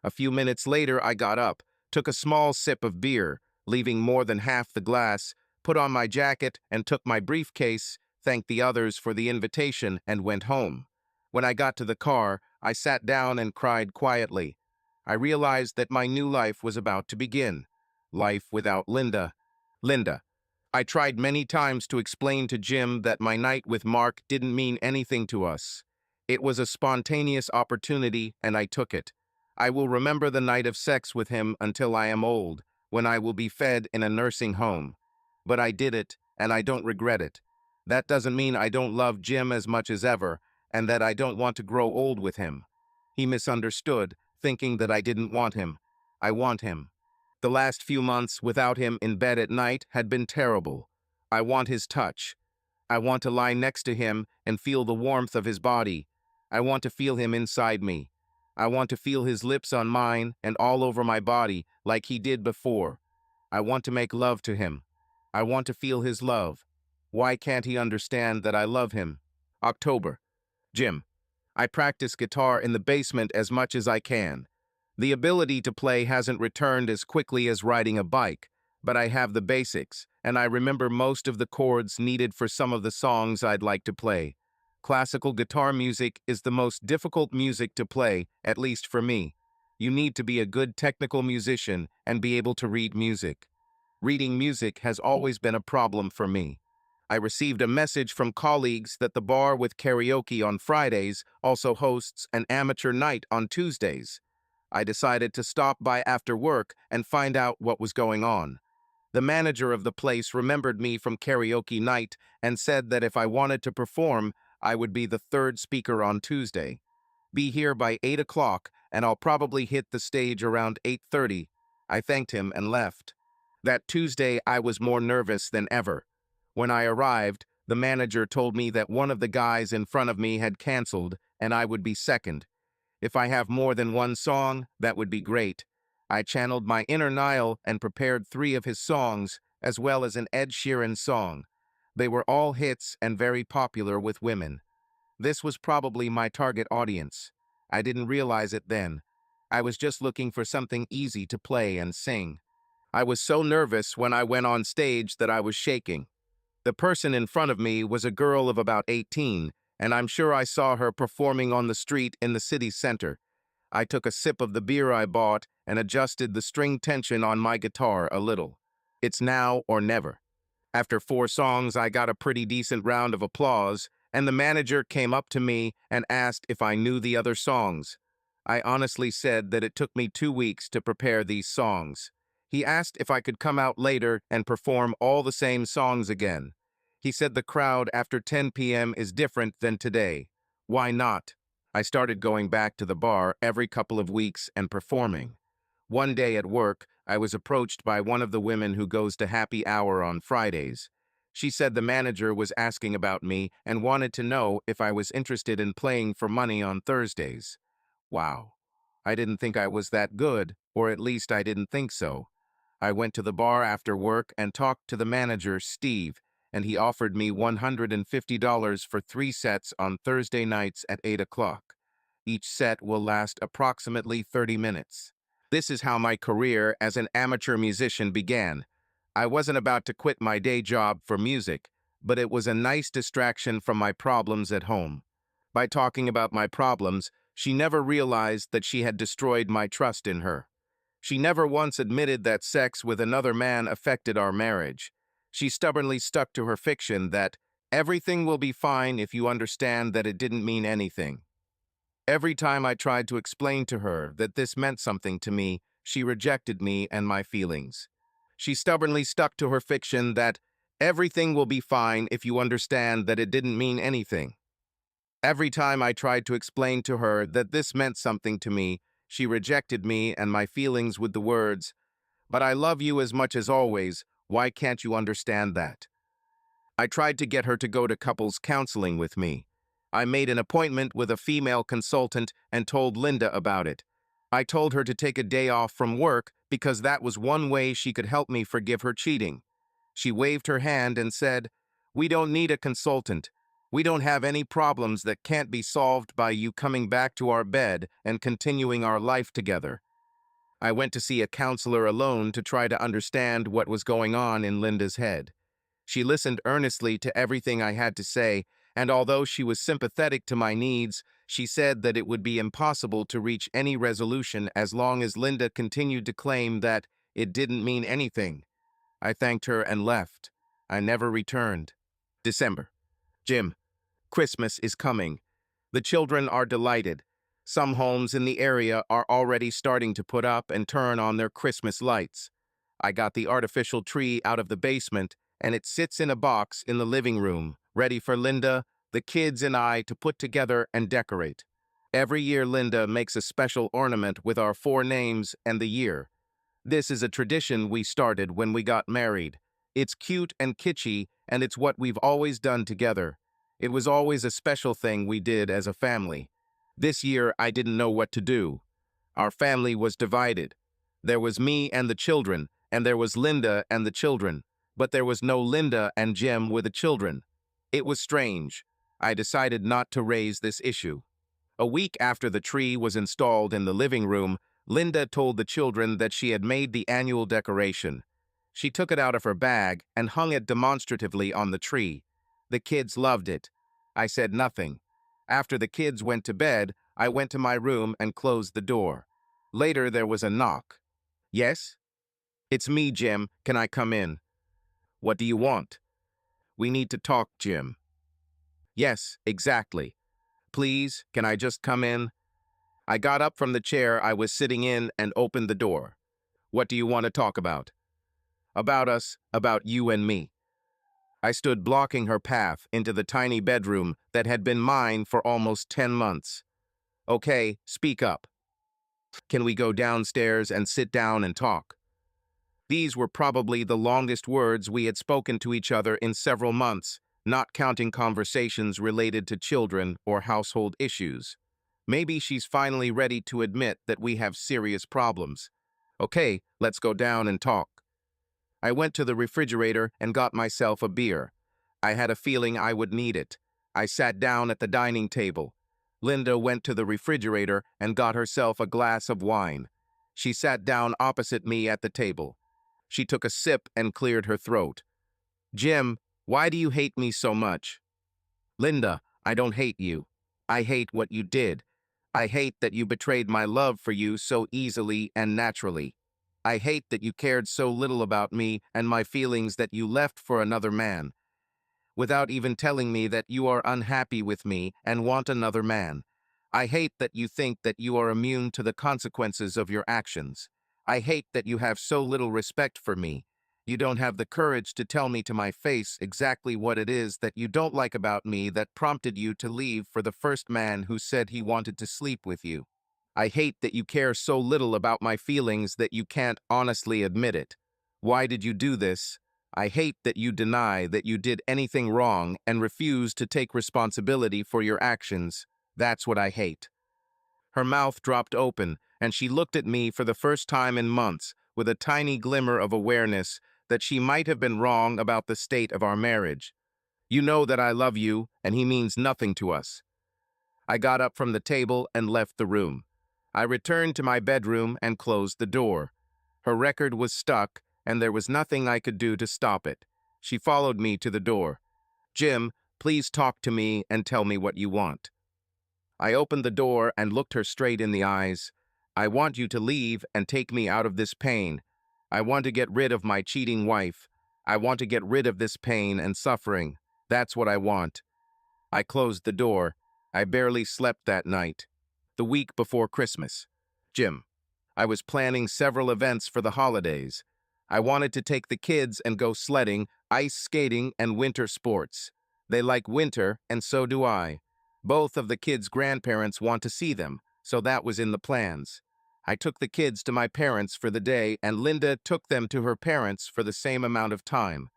[SPEAKER 1] A few minutes later, I got up, took a small sip of beer, leaving more than half the glass, put on my jacket and took my briefcase, thanked the others for the invitation, and went home. When I got to the car, I sat down and cried quietly. I realized that my new life was about to begin. Life without Linda. Linda. I tried many times to explain to Jim that my night with Mark didn't mean anything to us. It was a spontaneous opportunity, and I took it. I will remember the night of sex with him until I am old, when I will be fed in a nursing home. But I did it, and I don't regret it. That doesn't mean I don't love Jim as much as ever, and that I don't want to grow old with him. He misunderstood, thinking that I didn't want him. I want him. The last few months without him in bed at night had been terrible. I want his touch. I want to lie next to him and feel the warmth of his body. I want to feel him inside me. I want to feel his lips on mine and all over my body like he did before. I want to make love to him. I want to feel his love. Why can't he understand that I love him? October. Jim. I practice guitar in the basement as much as I can. The ability to play hasn't returned as quickly as riding a bike, but I have the basics, and I remember most of the chords needed for some of the songs I'd like to play. Classical guitar music is the most difficult music to play, at least for me. You need to be a good technical musician and be able to read music. Reading music has always been a problem for me. I received a message from colleagues that the bar with karaoke on Fridays also hosts an amateur night on Tuesdays. I decided to stop by after work and find out what was going on. The manager of the place remembered me from karaoke night and said that if I wanted to perform, I would be the third speaker on Tuesday. Be here by 8 o'clock, and I'll probably hit the stage around 8:30. I thanked him and left. That Tuesday, I was more nervous than ever. When I arrived, the manager told me that one of the guys in front of me had canceled, and I would be second. If I have more than one song, that would be great. I channeled my inner Niall and prepared 3 of his songs, as well as an Ed Sheeran song. They were all hits and very popular with women. This was probably my target audience. I didn't realize it then. I was just looking for something easy to play and sing. I was so nervous when I went on stage that I was shaking. The person in front of me was a girl of about 18, and I'm sure I saw her performing on the street in the city center. I took a sip of the beer I bought and adjusted the string tension on my guitar a little. It's now or never. After 4 songs, I got a pretty decent round of applause, and the manager came up to me and asked if I knew the other songs. I honestly said that it took me 2 weeks to prepare these songs. He asked if I could come out later and perform all the same songs again. He said the crowd after 10 p.m. is different than today. Why not? I started going back to the bar every couple of weeks and performing. One day at work, I was approached by one of the women who goes to happy hour on Fridays. She said the manager was asking about me and wanted to know if I was interested in playing for money on Thursdays. Wow. I didn't think I was that good, or at least I didn't think so. I went to the bar after work and talked to the manager, Steve, and he offered me $150 for 3 sets on Thursday nights at 8 o'clock. Each set will last approximately 30 minutes. This is how my career as an amateur musician began. I wasn't about to quit my day job for music, but it was a nice distraction from my problems at home. By talking about my problems, she never realized that she had destroyed my trust in her. She never once admitted that sex with another man affected our marriage. She stubbornly stuck to her fiction that everything will be fine if you understand that it didn't mean anything. Every time I tried to explain to her that this meant something to me, she rejected me and my feelings. She stubbornly stuck to her fiction that everything will be fine if you understand that it didn't mean anything. Every time I tried to explain to her that this meant something to me, she rejected me and my feelings with the words, "But I love you as much as always, why can't you understand that?" I tried to get her to go to couples counseling with me. I made an appointment with a female consultant and told Linda about it. I told her to take a day off from work because that was one way she could help me forgive her cheating. She waved her hand and said, "We don't need a consultant. We don't have any problems that can't be solved by you coming back to our bed and continuing our life together." I went to see a counselor alone to try to understand what was going on in Linda's head. She listened earnestly to everything I had to say, and although she was sympathetic to my needs, she said that it would be impossible to reach any resolution as long as Linda continued to claim that it didn't mean anything. I thanked her and left. I never returned. December. Jim, Christmas is coming. The children are delighted. Some homes in the area are already starting to put up and turn on their Christmas lights. I got the artificial tree out of the basement, and it sits in a box in the living room, ready for Linda, the kids, and I to put together and decorate. Every year Linda makes a special ornament with our four names and the year. This is a tradition we started when we got married. It's cute and kitschy, and it's what we've always done together. It was always a special thing we did as a family. This year, I didn't know what to do. Our family was divided. There was me and the children, and there was Linda and the children, but there was no Linda and Jim with the children. It was strange. I decided not to raise this issue. A week after the tree was installed in the living room, Linda told the children that she had made the annual decoration. She took it out of her bag and hung it demonstratively on the tree. The kids loved it. I said nothing. After the kids went to bed, I went to my room and closed the door. Later, there was a knock. "Yes? It's me, Jim. Can I come in?" "What do you want?" "We need to talk, Jim." "Yes, exactly. Please, can I just come in?" I got up from the chair I was sitting in and opened the door. "What do you want to talk about?" "About us, about you and me." I stood blocking her path into the tiny bedroom that had been mine for almost 10 months. "Okay, speak up. Can we go downstairs and sit down and talk?" These were probably the longest words we had spoken to each other in several months, not counting conversations related to children or household issues. Maybe she's finally ready to admit that we have serious problems. "Okay, let's go down and talk." I went to the refrigerator and got myself a beer. I had a feeling I would need it. I sat down at the dining table. Linda went to the refrigerator and got herself a glass of wine. She sat down opposite me at the table. She took a sip and cleared her throat. "Jim, why do you hate me so much?" "Linda, I don't hate you. I hate what you did. I hate that you betrayed my love for you so easily and naturally. I hate that you cared so little about me and my feelings that you left for another man, without even telling me that you are unhappy with me and want another man. I hate that you think that you are immune to the consequences of your actions. I hate that you have so little respect for me. You don't have the courage to tell me to my face exactly what it is that you don't like about me that prompted you to leave for the first man who said he wanted to sleep with you. I hate that you care so little about my feelings that you can't honestly admit it. Why did you do this? I hate that you deny that you did anything wrong and refuse to take responsibility for your actions. That's what I hate." Her mouth dropped open, and she looked at me for the first time in months with a tiny glimmer of awareness that she might have been wrong about the state of our marriage. "You know that I love you, and he means nothing to us." I got up from the table and left the room. I returned to my bedroom and closed the door. Her record was stuck, and there was nothing I could do to stop it. She followed me to the door. "Jim, please talk to me and tell me what you want." I opened the door and looked her straight in the eyes. "I want you to leave and take me out of this pain. I want to get rid of my cheating wife. I want to get rid of this pain and suffering. That's what I want." I closed the door. I barely slept that night. The week before Christmas. Jim, I was planning several events for the holidays. I wanted to take the kids and go sledding, ice skating, and winter sports. They like winter, and so do I. Both of the kids' grandparents want to see them, so that was in the plans. I took the kids to my parents for the day, and Linda took them to her parents for the same amount of time.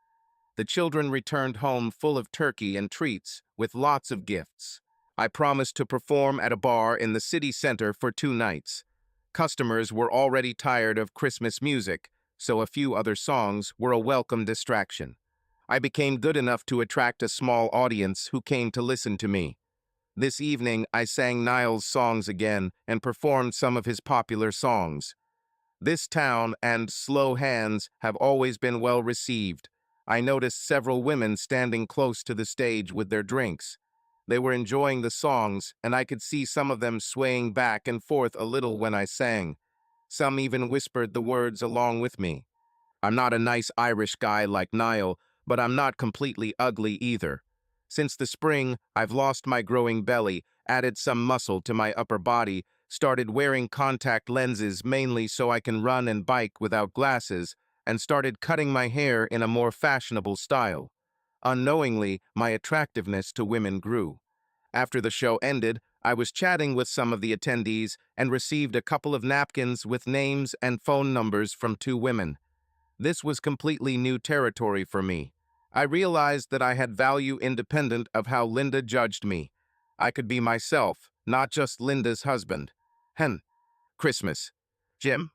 [SPEAKER 1] The children returned home full of turkey and treats, with lots of gifts. I promised to perform at a bar in the city center for 2 nights. Customers were already tired of Christmas music, so a few other songs were a welcome distraction. I became good enough to attract a small audience who came to listen to me. This evening, I sang Niall's songs again and performed some of his popular songs. This town and Slow Hands have always been well received. I noticed several women standing close to the stage with their drinks. They were enjoying the songs, and I could see some of them swaying back and forth a little when I sang. Some even whispered the words along with me. I'm not a nice Irish guy like Niall, but I'm not completely ugly either. Since the spring, I've lost my growing belly, added some muscle to my upper body, started wearing contact lenses mainly so I can run and bike without glasses, and started cutting my hair in a more fashionable style. Unknowingly, my attractiveness to women grew. After the show ended, I was chatting with some of the attendees and received a couple of napkins with names and phone numbers from two women. This was completely new territory for me. I realized that I had value independent of how Linda judged me. I could be myself, not just Linda's husband. Hen. Christmas. Jim?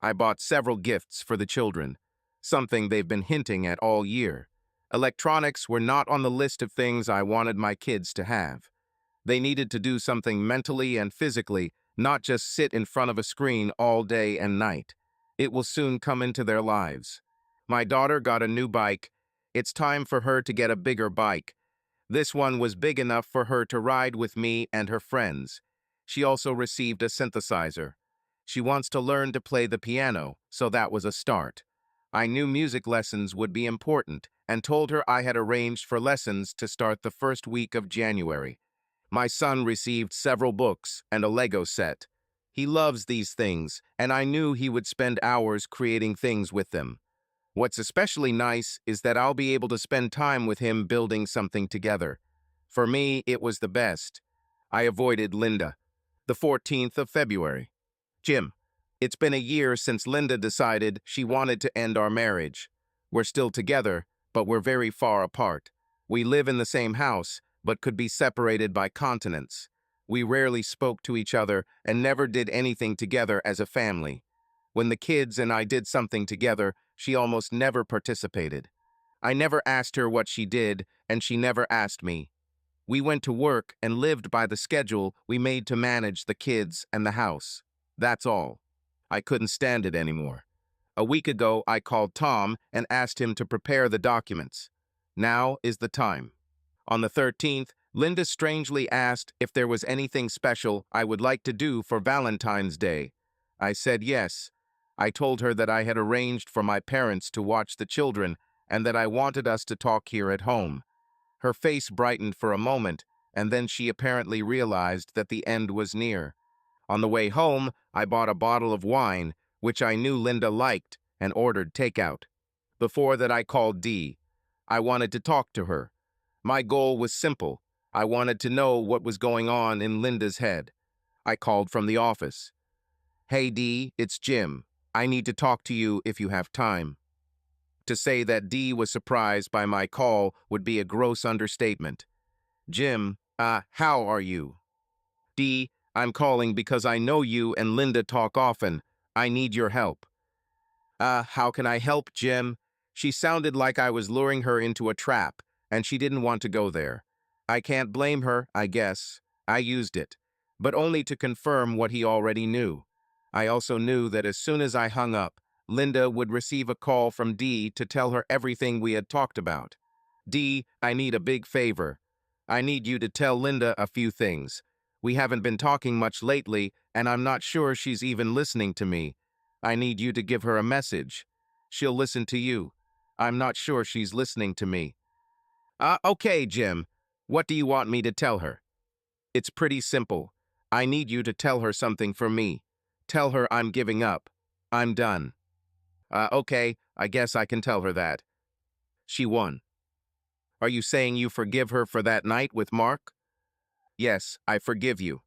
[SPEAKER 1] I bought several gifts for the children, something they've been hinting at all year. Electronics were not on the list of things I wanted my kids to have. They needed to do something mentally and physically, not just sit in front of a screen all day and night. It will soon come into their lives. My daughter got a new bike. It's time for her to get a bigger bike. This one was big enough for her to ride with me and her friends. She also received a synthesizer. She wants to learn to play the piano, so that was a start. I knew music lessons would be important and told her I had arranged for lessons to start the first week of January. My son received several books and a Lego set. He loves these things, and I knew he would spend hours creating things with them. What's especially nice is that I'll be able to spend time with him building something together. For me, it was the best. I avoided Linda. The 14th of February. Jim, it's been a year since Linda decided she wanted to end our marriage. We're still together, but we're very far apart. We live in the same house, but could be separated by continents. We rarely spoke to each other and never did anything together as a family. When the kids and I did something together, she almost never participated. I never asked her what she did, and she never asked me. We went to work and lived by the schedule we made to manage the kids and the house. That's all. I couldn't stand it anymore. A week ago, I called Tom and asked him to prepare the documents. Now is the time. On the 13th, Linda strangely asked if there was anything special I would like to do for Valentine's Day. I said yes. I told her that I had arranged for my parents to watch the children and that I wanted us to talk here at home. Her face brightened for a moment, and then she apparently realized that the end was near. On the way home, I bought a bottle of wine, which I knew Linda liked, and ordered takeout. Before that, I called Dee. I wanted to talk to her. My goal was simple. I wanted to know what was going on in Linda's head. I called from the office. Hey Dee, it's Jim. I need to talk to you if you have time. To say that Dee was surprised by my call would be a gross understatement. Jim, how are you? Dee, I'm calling because I know you and Linda talk often. I need your help. How can I help, Jim? She sounded like I was luring her into a trap, and she didn't want to go there. I can't blame her, I guess. I used it, but only to confirm what he already knew. I also knew that as soon as I hung up, Linda would receive a call from Dee to tell her everything we had talked about. Dee, I need a big favor. I need you to tell Linda a few things. We haven't been talking much lately, and I'm not sure she's even listening to me. I need you to give her a message. She'll listen to you. I'm not sure she's listening to me. Okay, Jim. What do you want me to tell her? It's pretty simple. I need you to tell her something for me. Tell her I'm giving up. I'm done. Okay, I guess I can tell her that. She won. Are you saying you forgive her for that night with Mark? Yes, I forgive you.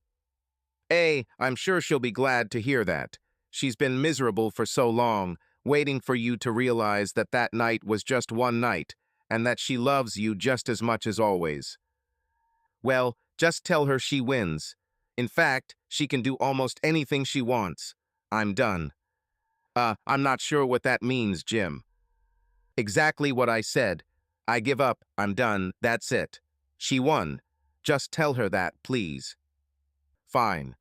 [SPEAKER 1] I'm sure she'll be glad to hear that. She's been miserable for so long, waiting for you to realize that that night was just one night, and that she loves you just as much as always. Well, just tell her she wins. In fact, she can do almost anything she wants. I'm done. I'm not sure what that means, Jim. Exactly what I said. I give up, I'm done, that's it. She won. Just tell her that, please. Fine.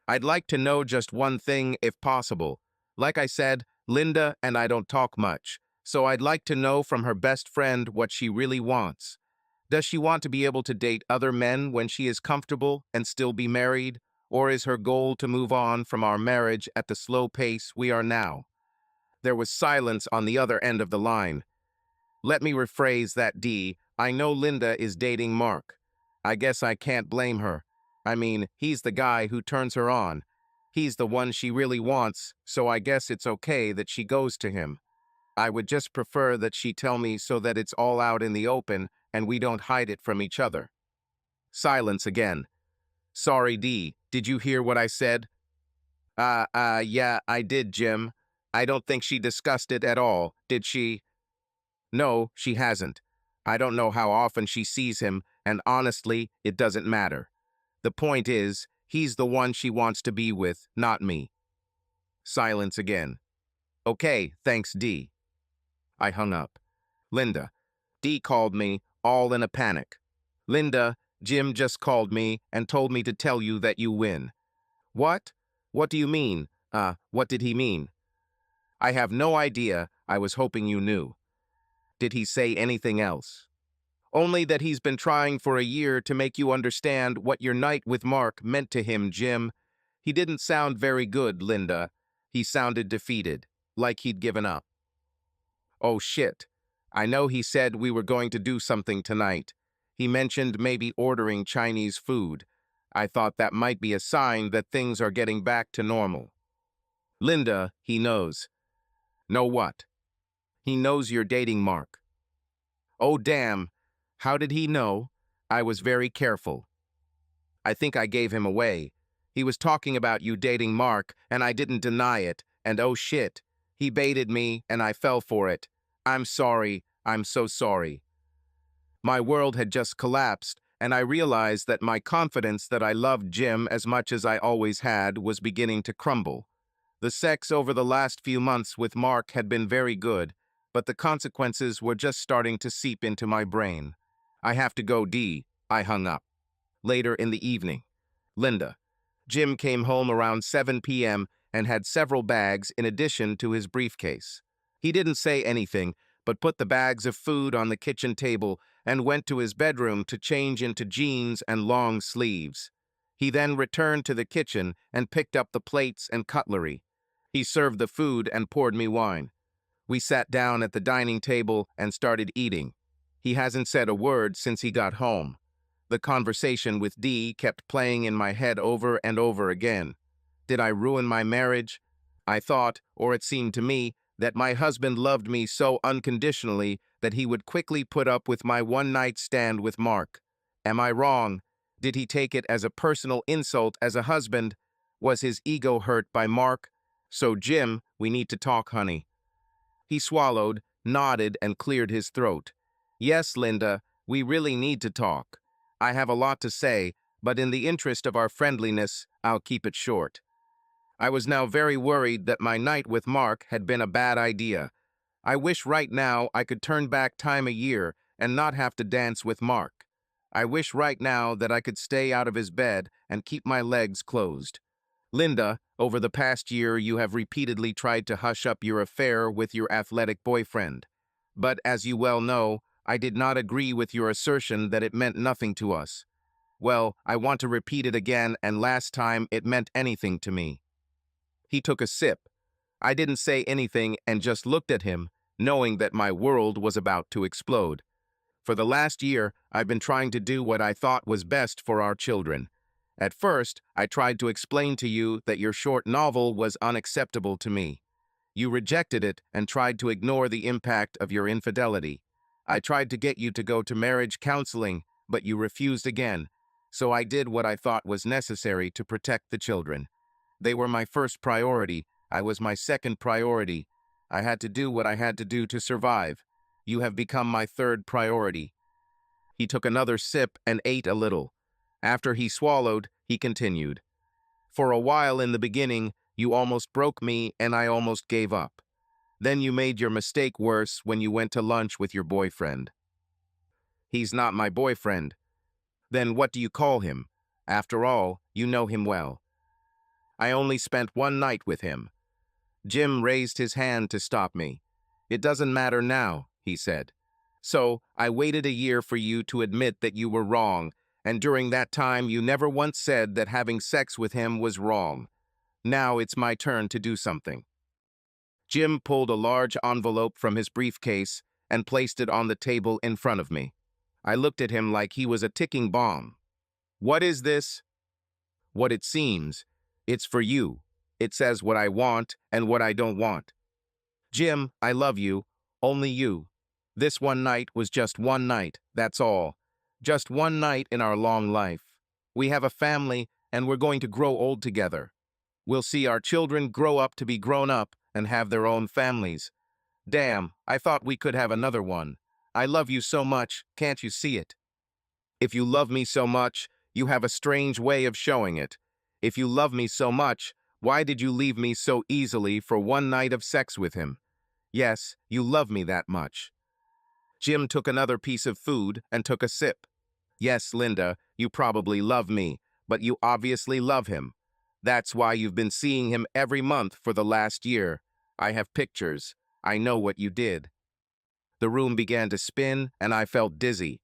[SPEAKER 1] I'd like to know just one thing if possible. Like I said, Linda and I don't talk much, so I'd like to know from her best friend what she really wants. Does she want to be able to date other men when she is comfortable and still be married? Or is her goal to move on from our marriage at the slow pace we are now? There was silence on the other end of the line. Let me rephrase that, D. I know Linda is dating Mark. I guess I can't blame her. I mean, he's the guy who turns her on. He's the one she really wants, so I guess it's okay that she goes to him. I would just prefer that she tell me so that it's all out in the open and we don't hide it from each other. Silence again. Sorry, D. Did you hear what I said? Yeah, I did, Jim. I don't think she discussed it at all, did she? No, she hasn't. I don't know how often she sees him, and honestly, it doesn't matter. The point is, he's the one she wants to be with, not me. Silence again. Okay, thanks, D. I hung up. Linda. D called me, all in a panic. Linda, Jim just called me and told me to tell you that you win. What? What do you mean? What did he mean? I have no idea. I was hoping you knew. Did he say anything else? Only that he's been trying for a year to make you understand what your night with Mark meant to him, Jim. He didn't sound very good, Linda. He sounded defeated, like he'd given up. Oh shit. I know he said we were going to do something tonight. He mentioned maybe ordering Chinese food. I thought that might be a sign that things are getting back to normal. Linda, he knows. Know what? He knows you're dating Mark. Oh damn. How did he know? I was very careful. I think I gave him away. He was talking about you dating Mark, and I didn't deny it, and oh shit. He baited me, and I fell for it. I'm sorry. I'm so sorry. My world had just collapsed, and I realized that my confidence that I loved Jim as much as I always had was beginning to crumble. The sex over the last few months with Mark had been very good, but the consequences were just starting to seep into my brain. I have to go, D. I hung up. Later in the evening. Linda. Jim came home around 7 p.m. and had several bags in addition to his briefcase. He didn't say anything, but put the bags of food on the kitchen table and went to his bedroom to change into jeans and long sleeves. He then returned to the kitchen and picked up the plates and cutlery. He served the food and poured me wine. We sat down at the dining table and started eating. He hasn't said a word since he got home. The conversation with Dee kept playing in my head over and over again. Did I ruin my marriage? I thought, or it seemed to me, that my husband loved me so unconditionally that he would quickly put up with my one-night stand with Mark. Am I wrong? Did he take it as a personal insult as a husband? Was his ego hurt by Mark? So, Jim, we need to talk, honey. He swallowed, nodded, and cleared his throat. Yes, Linda, we really need to talk. I have a lot to say, but in the interest of our friendliness, I'll keep it short. I was now very worried that my night with Mark had been a bad idea. I wish right now I could turn back time a year and not have to dance with Mark. I wish right now that I could stay out of his bed and keep my legs closed. Linda, over the past year you have repeatedly tried to hush up your affair with your athletic boyfriend. But as you well know, I did not agree with your assertion that it meant nothing to us. Well, I want to repeat it again, and last time it meant anything to me. He took a sip. I didn't say anything and just looked at him, knowing that my world was about to explode. For the last year, I've been trying to do what I thought was best for our children. At first, I tried to explain to you that your short novel was unacceptable to me. You rejected it and tried to ignore the impact of your infidelity. I tried to get you to go to marriage counseling, but you refused again. So I did what I thought was necessary to protect the children. They were my first priority. I was my second priority. I had to do what I had to do to survive. You have become my third priority. He took another sip and ate a little. After he swallowed, he continued. For a while in the beginning, You almost broke me and I almost gave up. Then you made your mistake worse when you went to lunch with your boyfriend. He's not my boyfriend. Then what do you call him? After all, you know him well. I only spent one night with him. Jim raised his hand to stop me. It doesn't matter now, he said. So, I waited a year for you to admit that you were wrong, and during that time you never once said that having sex with him was wrong. Now it's my turn to do something. Jim pulled a large envelope from his briefcase and placed it on the table in front of me. I looked at him like he was a ticking bomb. What is this? What it seems. It's for you. It says what I want and what I don't want. Jim, I love you. Only you. This one night was just one night, that's all. Just one night in our long life. We have a family and we're going to grow old together. We'll see our children grow up to be grown up and have their own families. Damn, I thought we could have another one. I love you so much, can't you see it? If you love me so much, you have a strange way of showing it. If you love me so much, why did you leave me so easily for one night of sex with him? Yes, you love me that much. Jim took another piece of food and took a sip. Yes, Linda, you probably love me, but you obviously love him. That's why you've been seeing him every month for the last year. I have pictures. I know what you did. The room began to spin, and I felt dizzy.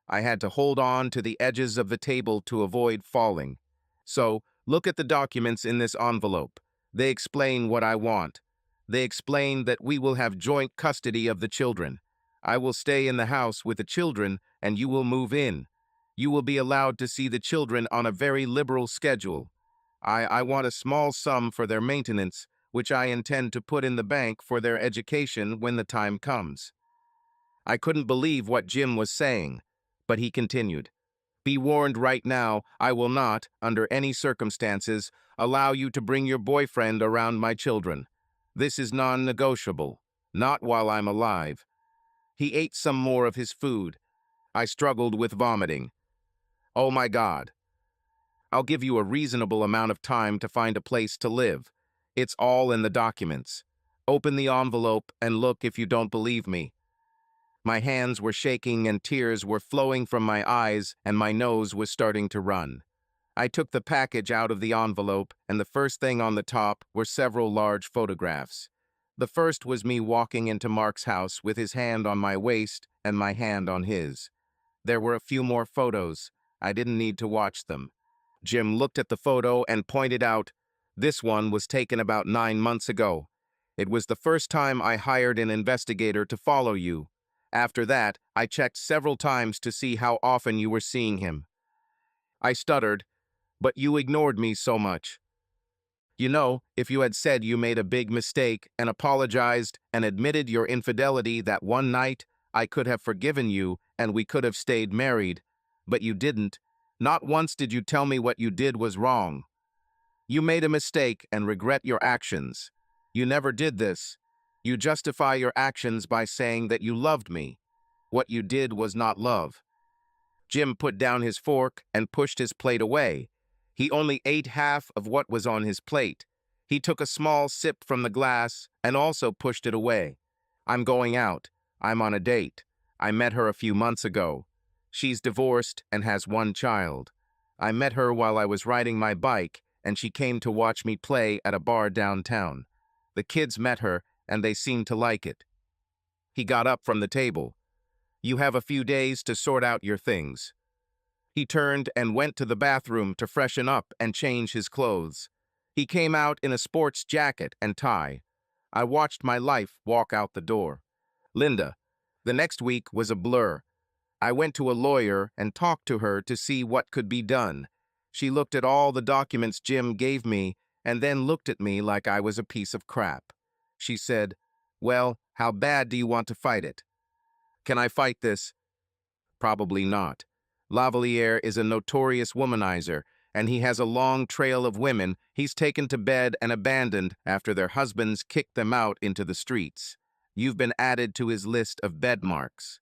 [SPEAKER 1] I had to hold on to the edges of the table to avoid falling. So, look at the documents in this envelope. They explain what I want. They explain that we will have joint custody of the children. I will stay in the house with the children, and you will move in. You will be allowed to see the children on a very liberal schedule. I want a small sum for their maintenance, which I intend to put in the bank for their education when the time comes. I couldn't believe what Jim was saying, but he continued. Be warned right now, I will not, under any circumstances, allow you to bring your boyfriend around my children. This is non-negotiable, not while I'm alive. He ate some more of his food. I struggled with vomiting. Oh my God. I'll give you a reasonable amount of time to find a place to live. It's all in the documents. Open the envelope and look if you don't believe me. My hands were shaking and tears were flowing from my eyes and my nose was starting to run. I took the package out of the envelope and the first thing on the top were several large photographs. The first was me walking into Mark's house with his hand on my waist and my hand on his. There were a few more photos. I didn't need to watch them. Jim looked at the photo and pointed out, this one was taken about 9 months ago. It was the first time I hired an investigator to follow you. After that, I checked several times to see how often you were seeing him. I stuttered, but you ignored me so much. You know, if you had said you made a big mistake and apologized and admitted your infidelity that one night, I could have forgiven you and we could have stayed married. But you didn't. Not once did you tell me what you did was wrong. You made a mistake and regret your actions. You never did this. You justify your actions by saying that you loved me. What you did was not love. Jim put down his fork and pushed his plate away. He only ate half of what was on his plate. He took a small sip from the glass and also pushed it away. I'm going out. I'm on a date. I met her a few months ago. She's divorced and has one child. I met her while I was riding my bike, and she came to watch me play at a bar downtown. The kids met her, and they seemed to like it. He got up from the table. You have a few days to sort out your things. He turned and went to the bathroom to freshen up and change his clothes. He came out in a sports jacket and tie. I watched my life walk out the door. Linda. The next week was a blur. I went to a lawyer and talked to her to see what could be done. She looked at all the documents Jim gave me and then looked at me like I was a piece of crap. She said, well, how bad do you want to fight it? Can I fight this? Probably not. Lavalier is a notorious womanizer, and he has a long trail of women he's taken to bed and abandoned after their husbands kicked them out into the streets. You've been added to his list of bed marks.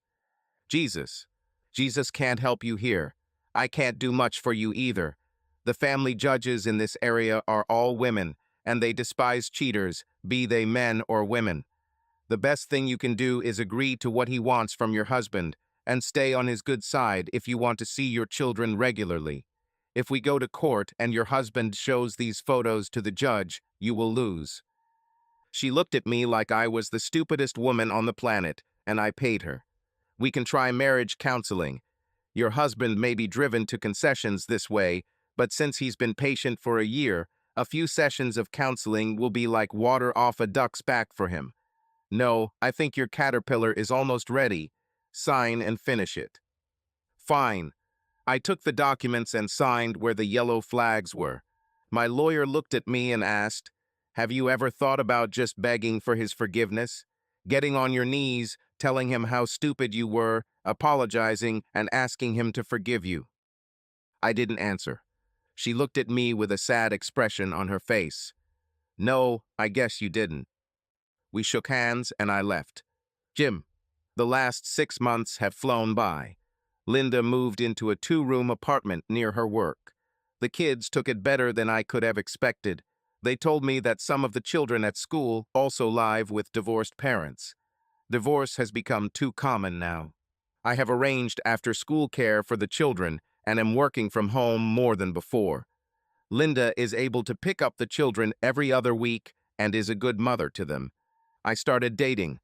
[SPEAKER 1] Jesus. Jesus can't help you here. I can't do much for you either. The family judges in this area are all women, and they despise cheaters, be they men or women. The best thing you can do is agree to what he wants from your husband and stay on his good side if you want to see your children regularly. If we go to court and your husband shows these photos to the judge, you will lose." She looked at me like I was the stupidest woman on the planet, and I paid her. "We can try marriage counseling. Your husband may be driven to concessions this way, but since he's been patient for a year, a few sessions of counseling will be like water off a duck's back for him. No, I think your caterpillar is almost ready. Sign and finish it." Fine. I took the documents and signed where the yellow flags were. My lawyer looked at me and asked, "Have you ever thought about just begging for his forgiveness? Getting on your knees, telling him how stupid you were, apologizing, and asking him to forgive you?" I didn't answer. She looked at me with a sad expression on her face. "No, I guess you didn't." We shook hands and I left. Jim, the last 6 months have flown by. Linda moved into a 2-room apartment near her work. The kids took it better than I could have expected. They told me that some of the children at school also live with divorced parents. Divorce has become too common now. I have arranged after-school care for the children and am working from home more than before. Linda is able to pick up the children every other week and is a good mother to them. I started dating.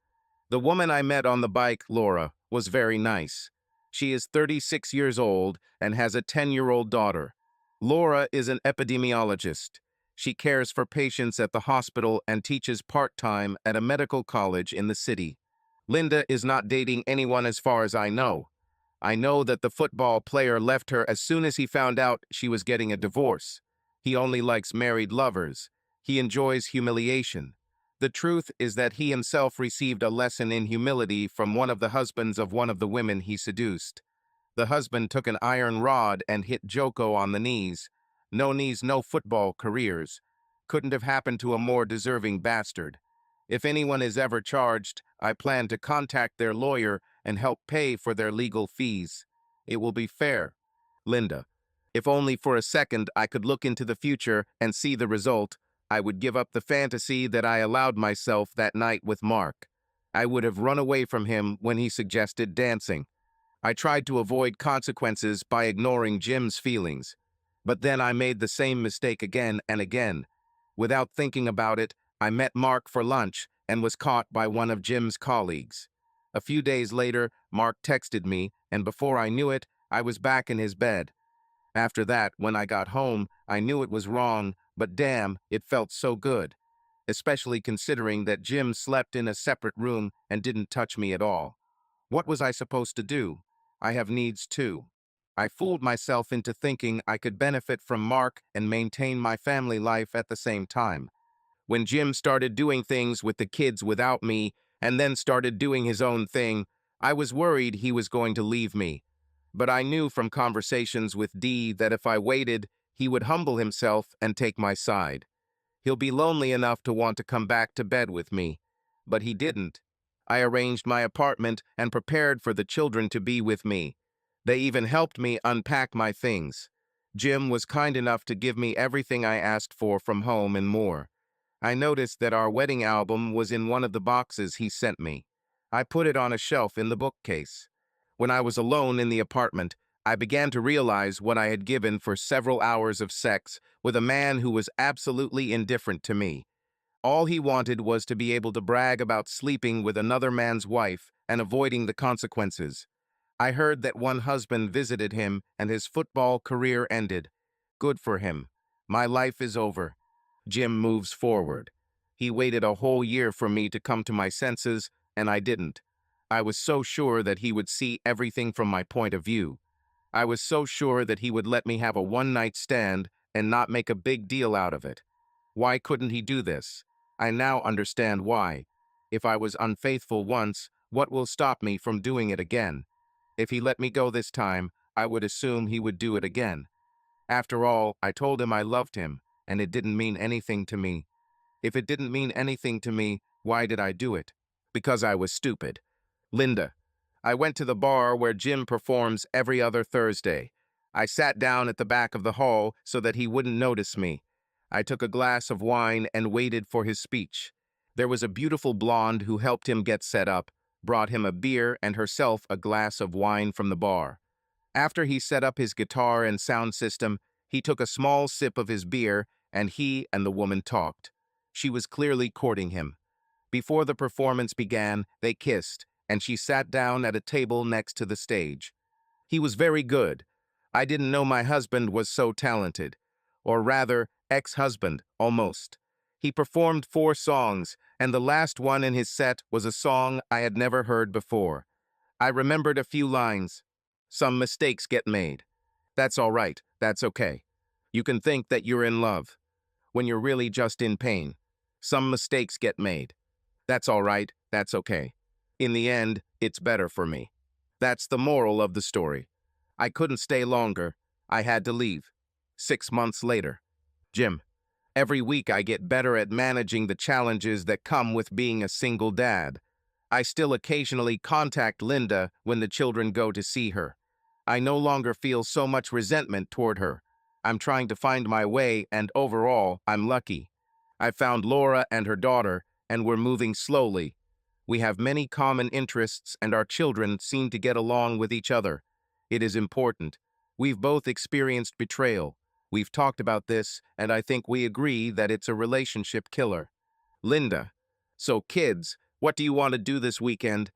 [SPEAKER 1] The woman I met on the bike, Laura, was very nice. She is 36 years old and has a 10-year-old daughter. Laura is an epidemiologist. She cares for patients at the hospital and teaches part-time at a medical college in the city. Linda is not dating anyone as far as I know. I know that the football player left her as soon as he found out she was getting a divorce. He only likes married lovers. He enjoys humiliation. The truth is that he himself received a lesson in humility from one of the husbands of one of the women he seduced. The husband took an iron rod and hit Joko on the knees. No knees, no football careers. Couldn't have happened to a more deserving bastard. If anyone is ever charged, I plan to contact their lawyer and help pay for their legal fees. It will be fair. Linda, if only for a second I could look into the future and see the result, I would give up the fantasy that I allowed myself that night with Mark. I would have run away from him when he suggested dancing. I tried to avoid consequences by ignoring Jim's feelings. But then I made the same mistake again and again. Without thinking about it, I met Mark for lunch and was caught by one of Jim's colleagues. A few days later, Mark texted me, and before I knew it, I was back in his bed. After that, when I got home, I knew it was wrong, but damn, it felt so good. Especially considering that Jim slept in a separate room and didn't touch me at all. What was I supposed to do? I have needs too. I fooled myself into thinking I could benefit from Mark and maintain my family life at the same time. When Jim started doing things with the kids without me, and then started doing his own thing, I was worried he was going to leave me. But I knew from conversations with Dee that if I waited, he would humble himself and take my side. He'll be lonely enough to want to come back to bed with me. But he didn't. I arranged my apartment and prepared for the children to be with me. They even helped me unpack my things. Jim was kind enough to give me everything I asked for from home and more. I noticed that our wedding album was in one of the boxes he sent me. I put it on a shelf in the bookcase. When I was alone in the apartment, I began to realize what I had given for several hours of sex with a man who was absolutely indifferent to me. All he wanted was to be able to brag about sleeping with another man's wife and avoiding the consequences. I heard that one husband visited him and his football career ended. Good for him. My life is over. Jim moves forward. He waited a whole year for me to come to my senses, and I didn't. I was so sure that he would see everything from my point of view. I was so sure that he would let me have a one-night stand and not make a big deal out of it. Why couldn't he do this? I now understand why. If I was unfaithful once, what will stop me from doing it again? If he let me go this time, I would assume he would do it again. After all, I told him I loved him, and it didn't mean anything to me. If it didn't mean anything to me, why did I do it? Because I was stupid. Linda. I went to the bar where Jim performs every other Thursday. I sat down at the back of the hall so that he wouldn't notice me. I took a glass of wine and waited for his speech. There was a beautiful blonde who helped him get set up, brought him a beer and herself a glass of wine from the bar. After he set up his guitar and sound system, he took a small sip of his beer and he and the woman talked. She was clearly courting him. Before the performance began, they kissed, and she sat down at a table next to the stage. He was very good. I didn't know my husband was so talented. Or rather, ex-husband, almost. He performed 4 songs, and the last one in his set was a song I had never heard before. I remembered a few lines. Some mistakes get made. That's all right, that's okay. You can think that you're in love, when you're really just in pain. Some mistakes get made. That's all right, that's okay. In the end, it's better for me. That's the moral of the story. I couldn't stay longer. I had to leave. 6 months later. Jim, every week I get better at managing the challenges that come with being a single dad. I still occasionally contact Linda when the children go to see her. I no longer feel so much resentment toward her. I'm trying to find my way, and overall, I'm lucky. I found Laura and her daughter, and we're moving slowly. We have many common interests, and our children seem to get along with each other. It is important. We've both experienced betrayal. We've talked about this, and I think we agree that it's a relationship killer. Linda, so kids, what do you want to do this weekend?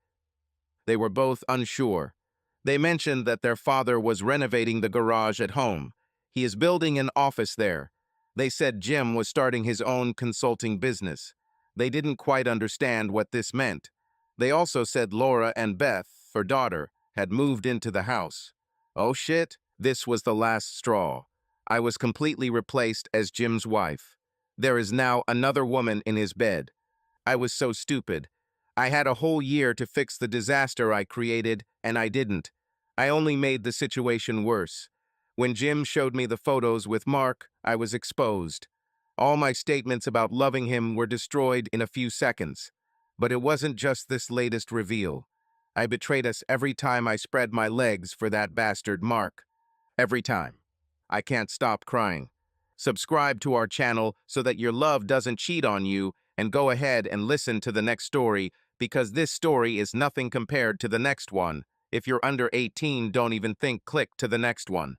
[SPEAKER 1] They were both unsure. They mentioned that their father was renovating the garage at home. He is building an office there. They said Jim was starting his own consulting business. They didn't quite understand what this meant. They also said Laura and Beth, her daughter, had moved into the house. Oh shit, this was the last straw. I was completely replaced as Jim's wife. There is now another woman in his bed. I was so stupid. I had a whole year to fix the disaster I created, and I didn't. I only made the situation worse. When Jim showed me the photos with Mark, I was exposed. All my statements about loving him were destroyed in a few seconds. But it wasn't just this latest reveal. I betrayed us every time I spread my legs for that bastard Mark. Every time. I can't stop crying. Subscribe to our channel so that your love doesn't cheat on you, and go ahead and listen to the next story, because this story is nothing compared to the next one. If you're under 18, don't even think click to the next one.